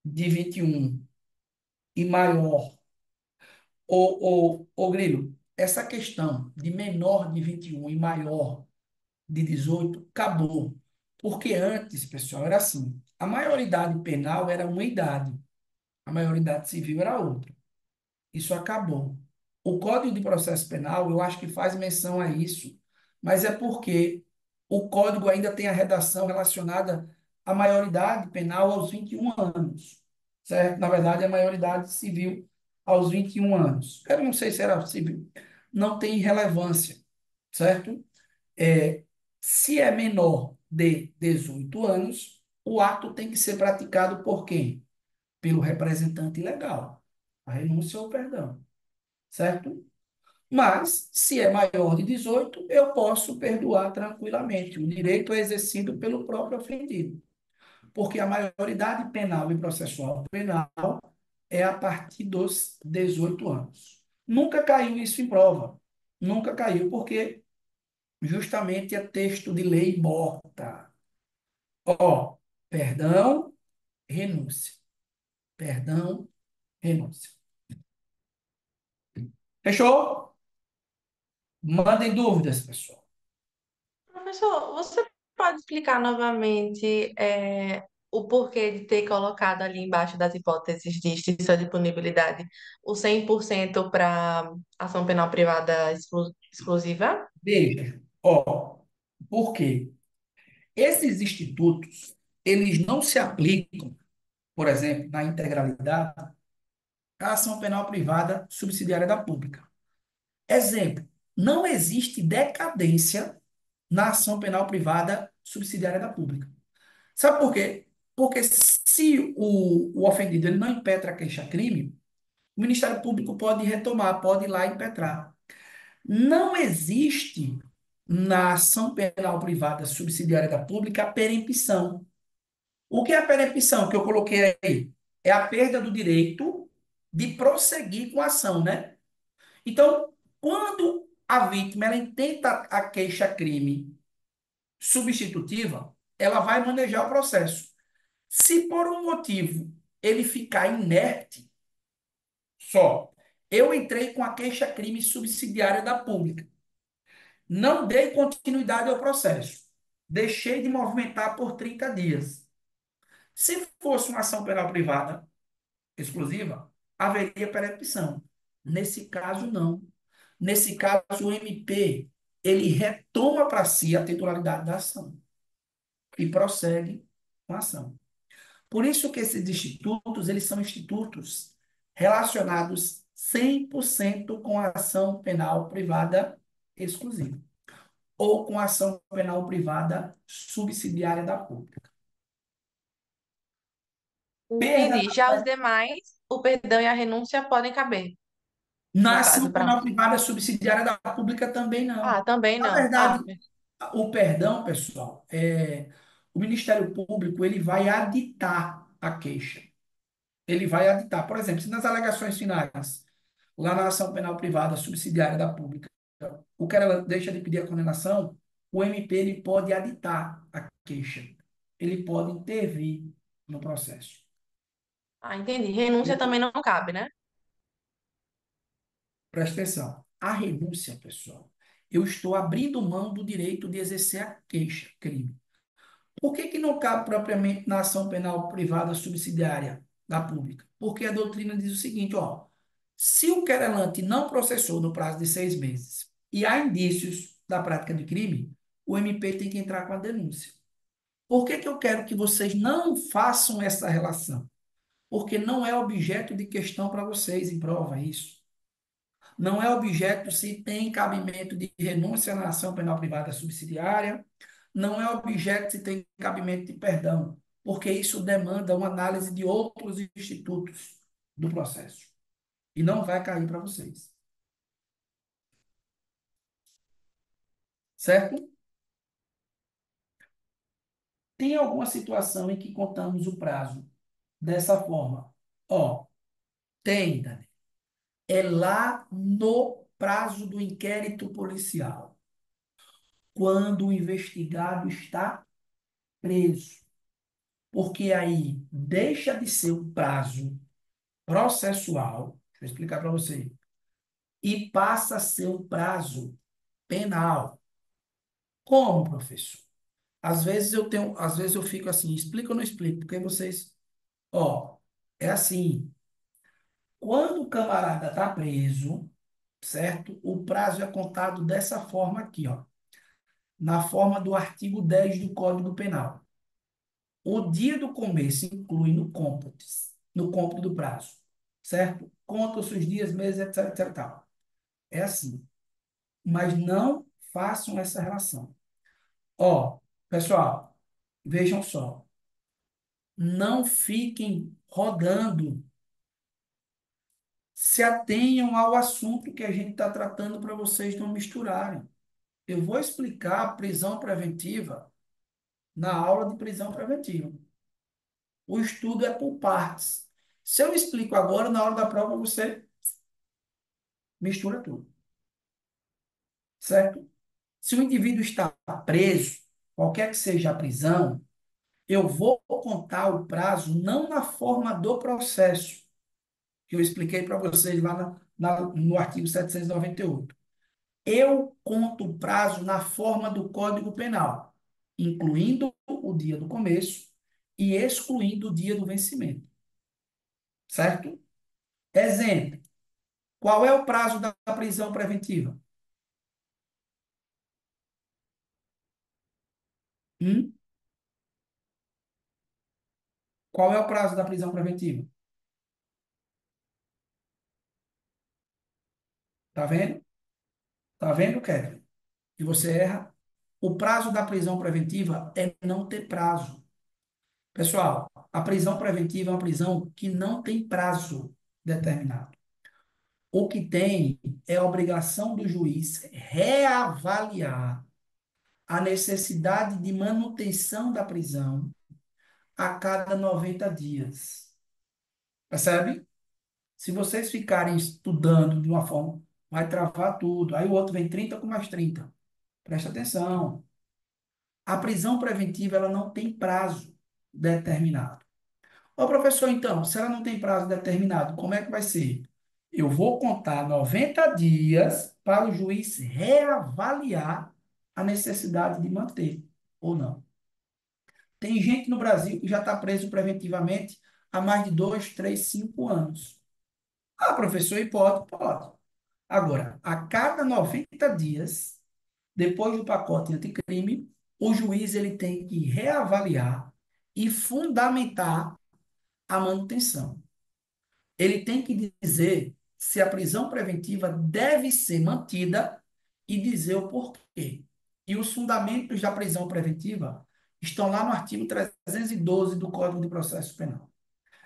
A: de 21 e maior, ou Grilo, essa questão de menor de 21 e maior de 18 acabou. Porque antes, pessoal, era assim: a maioridade penal era uma idade, a maioridade civil era outra. Isso acabou. O Código de Processo Penal, eu acho que faz menção a isso, mas é porque o Código ainda tem a redação relacionada à maioridade penal aos 21 anos, certo? Na verdade, a maioridade civil aos 21 anos. Eu não sei se era civil. Não tem relevância, certo? É, se é menor de 18 anos, o ato tem que ser praticado por quem? Pelo representante legal. A renúncia ou o perdão, certo? Mas, se é maior de 18, eu posso perdoar tranquilamente. O direito é exercido pelo próprio ofendido, porque a maioridade penal e processual penal é a partir dos 18 anos. Nunca caiu isso em prova. Nunca caiu, porque justamente é texto de lei morta. Ó, perdão, renúncia. Perdão, renúncia. Fechou? Mandem dúvidas, pessoal.
E: Professor, você pode explicar novamente o porquê de ter colocado ali embaixo das hipóteses de extinção de punibilidade o 100% para ação penal privada exclusiva?
A: Veja, ó, por quê? Esses institutos, eles não se aplicam, por exemplo, na integralidade, à ação penal privada subsidiária da pública. Exemplo, não existe decadência na ação penal privada subsidiária da pública. Sabe por quê? Porque se o ofendido ele não impetra a queixa-crime, o Ministério Público pode retomar, pode ir lá impetrar. Não existe na ação penal privada subsidiária da pública a perempção. O que é a perempção que eu coloquei aí? É a perda do direito de prosseguir com a ação, né? Então, quando a vítima ela intenta a queixa-crime substitutiva, ela vai manejar o processo. Se por um motivo ele ficar inerte, só, eu entrei com a queixa-crime subsidiária da pública, não dei continuidade ao processo, deixei de movimentar por 30 dias. Se fosse uma ação penal privada exclusiva, haveria prescrição. Nesse caso, não. Nesse caso, o MP, ele retoma para si a titularidade da ação e prossegue com a ação. Por isso que esses institutos, eles são institutos relacionados 100% com a ação penal privada exclusiva ou com a ação penal privada subsidiária da pública. Perda
E: Entendi. Já os demais, o perdão e a renúncia podem caber,
A: na
E: no
A: ação
E: caso, para.
A: penal privada subsidiária da pública também
E: Ah,
A: não.
E: também
A: Na
E: não. Ah,
A: verdade, o perdão, pessoal, o Ministério Público ele vai aditar a queixa. Ele vai aditar. Por exemplo, se nas alegações finais, lá na ação penal privada subsidiária da pública, o cara deixa de pedir a condenação, o MP ele pode aditar a queixa. Ele pode intervir no processo.
E: entendi. Renúncia também não cabe, né?
A: Presta atenção. A renúncia, pessoal, eu estou abrindo mão do direito de exercer a queixa, crime. Por que que não cabe propriamente na ação penal privada subsidiária da pública? Porque a doutrina diz o seguinte, ó, se o querelante não processou no prazo de 6 meses e há indícios da prática de crime, o MP tem que entrar com a denúncia. Por que que eu quero que vocês não façam essa relação? Porque não é objeto de questão para vocês em prova isso. Não é objeto se tem cabimento de renúncia na ação penal privada subsidiária, não é objeto se tem cabimento de perdão, porque isso demanda uma análise de outros institutos do processo. E não vai cair para vocês. Certo? Tem alguma situação em que contamos o prazo dessa forma? Ó, tem, Dani. É lá no prazo do inquérito policial, quando o investigado está preso. Porque aí deixa de ser um prazo processual, deixa eu explicar para você, e passa a ser um prazo penal. Como, professor? Às vezes eu fico assim, explico ou não explico? Porque vocês, ó, é assim, quando o camarada está preso, certo? O prazo é contado dessa forma aqui, ó, na forma do artigo 10 do Código Penal. O dia do começo inclui no cômputo do prazo, certo? Conta-se os dias, meses, etc, etc, tal. É assim. Mas não façam essa relação. Ó, pessoal, vejam só. Não fiquem rodando. Se atenham ao assunto que a gente está tratando para vocês não misturarem. Eu vou explicar a prisão preventiva na aula de prisão preventiva. O estudo é por partes. Se eu explico agora, na hora da prova, você mistura tudo, certo? Se o indivíduo está preso, qualquer que seja a prisão, eu vou contar o prazo não na forma do processo, que eu expliquei para vocês lá no artigo 798. Eu conto o prazo na forma do Código Penal, incluindo o dia do começo e excluindo o dia do vencimento, certo? Exemplo, qual é o prazo da prisão preventiva? Hum? Qual é o prazo da prisão preventiva? Tá vendo? Tá vendo, Kevin? E você erra. O prazo da prisão preventiva é não ter prazo. Pessoal, a prisão preventiva é uma prisão que não tem prazo determinado. O que tem é a obrigação do juiz reavaliar a necessidade de manutenção da prisão a cada 90 dias. Percebe? Se vocês ficarem estudando de uma forma, vai travar tudo. Aí o outro vem 30 com mais 30. Presta atenção. A prisão preventiva ela não tem prazo determinado. Ô, professor, então, se ela não tem prazo determinado, como é que vai ser? Eu vou contar 90 dias para o juiz reavaliar a necessidade de manter ou não. Tem gente no Brasil que já está preso preventivamente há mais de 2, 3, 5 anos. Ah, professor, e pode? Pode. Agora, a cada 90 dias, depois do pacote anticrime, o juiz ele tem que reavaliar e fundamentar a manutenção. Ele tem que dizer se a prisão preventiva deve ser mantida e dizer o porquê. E os fundamentos da prisão preventiva estão lá no artigo 312 do Código de Processo Penal.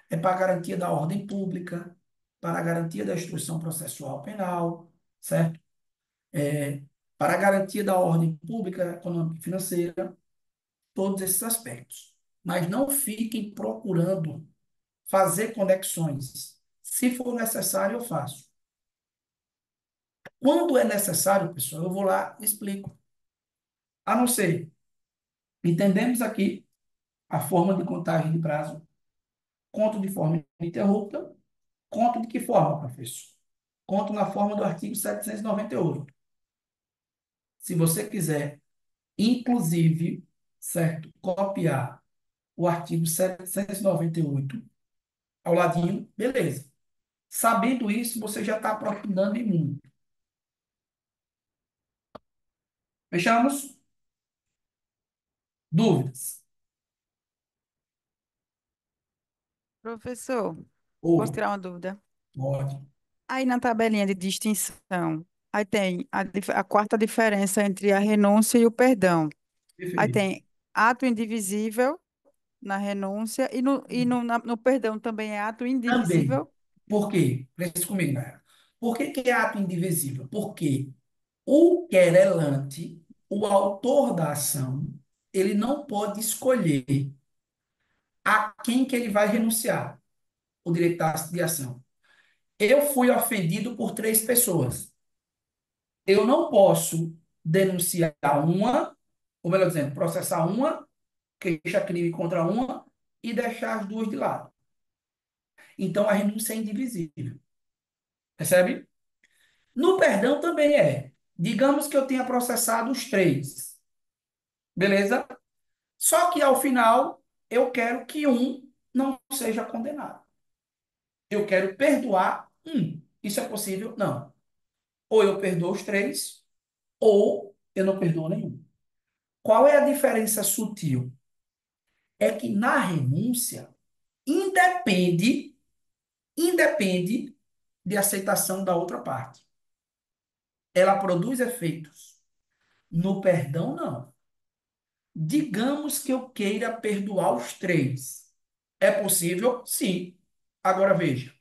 A: É para a garantia da ordem pública, para a garantia da instrução processual penal, certo? Para a garantia da ordem pública, econômica e financeira, todos esses aspectos. Mas não fiquem procurando fazer conexões. Se for necessário, eu faço. Quando é necessário, pessoal, eu vou lá e explico. A não ser, entendemos aqui a forma de contagem de prazo, conto de forma ininterrupta, conto de que forma, professor? Conto na forma do artigo 798. Se você quiser, inclusive, certo, copiar o artigo 798 ao ladinho, beleza. Sabendo isso, você já está aprofundando em muito. Fechamos? Dúvidas?
G: Professor, posso
A: Ou
G: tirar uma dúvida?
A: pode.
G: Aí na tabelinha de distinção, aí tem a quarta diferença entre a renúncia e o perdão. Aí
A: Perfeito.
G: tem ato indivisível na renúncia no perdão também é ato
A: Também.
G: indivisível.
A: Por quê? Pense comigo, né? Por que é ato indivisível? Porque o querelante, o autor da ação, ele não pode escolher a quem que ele vai renunciar o direito de ação. Eu fui ofendido por 3 pessoas. Eu não posso denunciar uma, ou melhor dizendo, processar uma, queixa-crime contra uma, e deixar as duas de lado. Então, a renúncia é indivisível. Percebe? No perdão também é. Digamos que eu tenha processado os 3. Beleza? Só que, ao final, eu quero que um não seja condenado. Eu quero perdoar um. Isso é possível? Não. Ou eu perdoo os 3, ou eu não perdoo nenhum. Qual é a diferença sutil? É que na renúncia independe de aceitação da outra parte. Ela produz efeitos. No perdão, não. Digamos que eu queira perdoar os 3. É possível? Sim. Agora veja,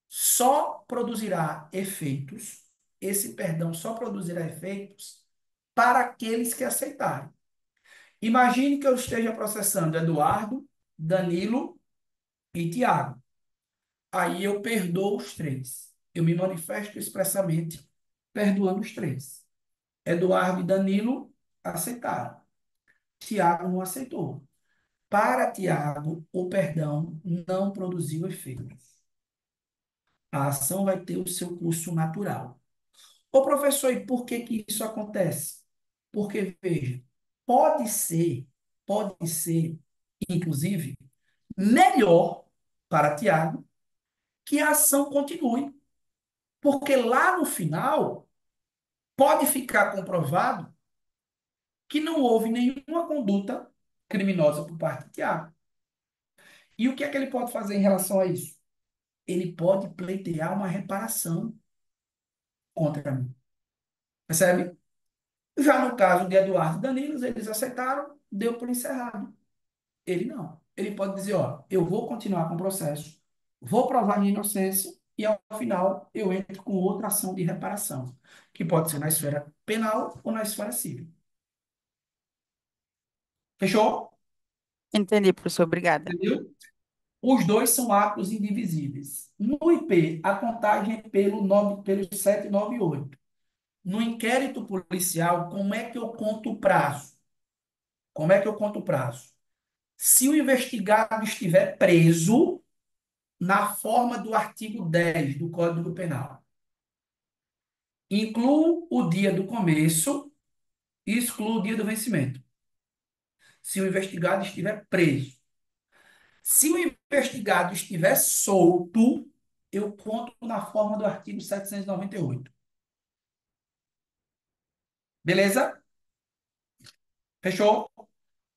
A: só produzirá efeitos, esse perdão só produzirá efeitos para aqueles que aceitarem. Imagine que eu esteja processando Eduardo, Danilo e Tiago. Aí eu perdoo os 3. Eu me manifesto expressamente perdoando os 3. Eduardo e Danilo aceitaram. Tiago não aceitou. Para Tiago, o perdão não produziu efeitos. A ação vai ter o seu curso natural. Ô professor, e por que que isso acontece? Porque, veja, pode ser, inclusive, melhor para Tiago que a ação continue. Porque lá no final, pode ficar comprovado que não houve nenhuma conduta criminosa por parte de Tiago. E o que é que ele pode fazer em relação a isso? Ele pode pleitear uma reparação contra mim. Percebe? Já no caso de Eduardo e Danilo, eles aceitaram, deu por encerrado. Ele não. Ele pode dizer, ó, eu vou continuar com o processo, vou provar minha inocência e ao final eu entro com outra ação de reparação, que pode ser na esfera penal ou na esfera civil. Fechou?
G: Entendi, professor, obrigada.
A: Entendeu? Os dois são atos indivisíveis. No IP, a contagem é pelo 798. No inquérito policial, como é que eu conto o prazo? Como é que eu conto o prazo? Se o investigado estiver preso na forma do artigo 10 do Código Penal, incluo o dia do começo e excluo o dia do vencimento. se o investigado estiver preso. Se o investigado estiver solto, eu conto na forma do artigo 798. Beleza? Fechou?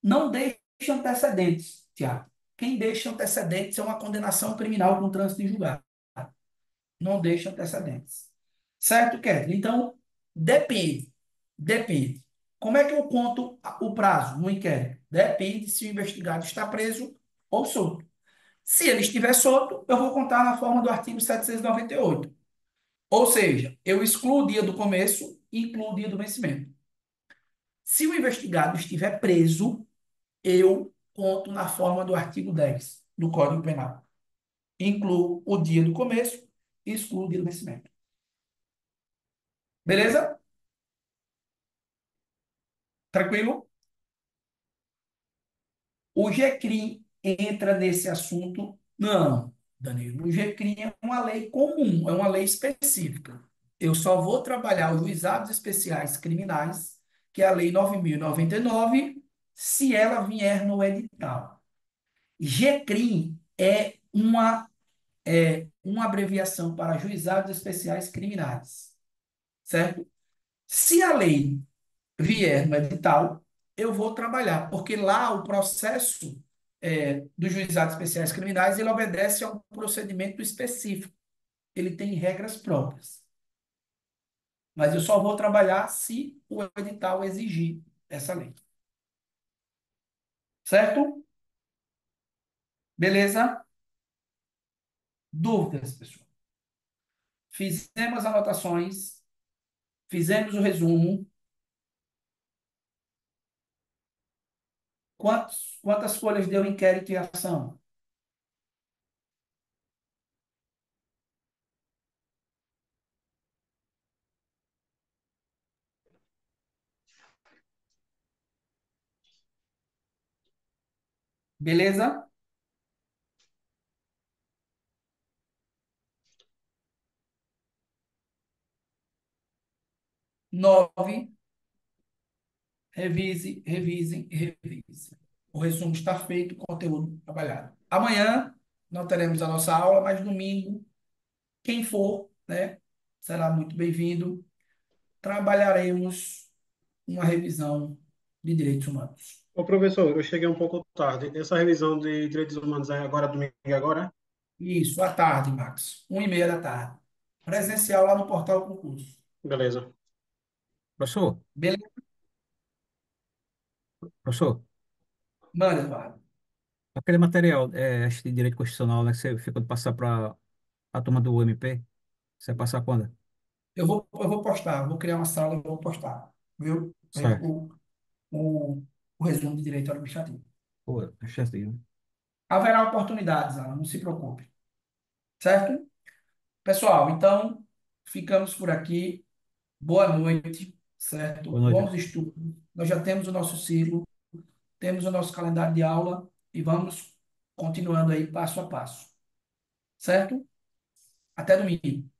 A: Não deixe antecedentes, Tiago. Quem deixa antecedentes é uma condenação criminal com trânsito em julgado. Não deixa antecedentes. Certo, Kathleen? Então, depende. Depende. Como é que eu conto o prazo no inquérito? Depende se o investigado está preso ou solto. Se ele estiver solto, eu vou contar na forma do artigo 798. Ou seja, eu excluo o dia do começo e incluo o dia do vencimento. Se o investigado estiver preso, eu conto na forma do artigo 10 do Código Penal. Incluo o dia do começo e excluo o dia do vencimento. Beleza? Tranquilo? O GCRIM entra nesse assunto? Não, Danilo. O GCRIM é uma lei comum, é uma lei específica. Eu só vou trabalhar os juizados especiais criminais, que é a Lei 9.099, se ela vier no edital. GCRIM é uma abreviação para Juizados Especiais Criminais, certo? Se a lei vier no edital, eu vou trabalhar, porque lá o processo dos juizados especiais criminais, ele obedece a um procedimento específico, ele tem regras próprias. Mas eu só vou trabalhar se o edital exigir essa lei. Certo? Beleza? Dúvidas, pessoal? Fizemos as anotações, fizemos o resumo. Quantas folhas deu inquérito e ação? Beleza? 9. Revise, revise, revise. O resumo está feito, o conteúdo trabalhado. Amanhã não teremos a nossa aula, mas domingo, quem for, né, será muito bem-vindo. Trabalharemos uma revisão de direitos humanos.
B: Ô, professor, eu cheguei um pouco tarde. Essa revisão de direitos humanos é agora, domingo agora?
A: Isso, à tarde, Max. 1h30 da tarde. Presencial lá no portal concurso.
B: Beleza.
H: Professor,
A: Beleza?
H: professor,
A: Manda, Eduardo.
H: aquele material acho de direito constitucional, né, que você ficou de passar para a turma do MP, você vai passar quando?
A: Eu vou postar, vou criar uma sala e vou postar. Viu?
H: Certo.
A: O resumo de direito administrativo.
H: Pô, chance de...
A: Haverá oportunidades, Alan, não se preocupe. Certo? Pessoal, então, ficamos por aqui. Boa noite, certo?
H: Boa noite.
A: Bons estudos. Nós já temos o nosso ciclo, temos o nosso calendário de aula e vamos continuando aí passo a passo. Certo? Até domingo.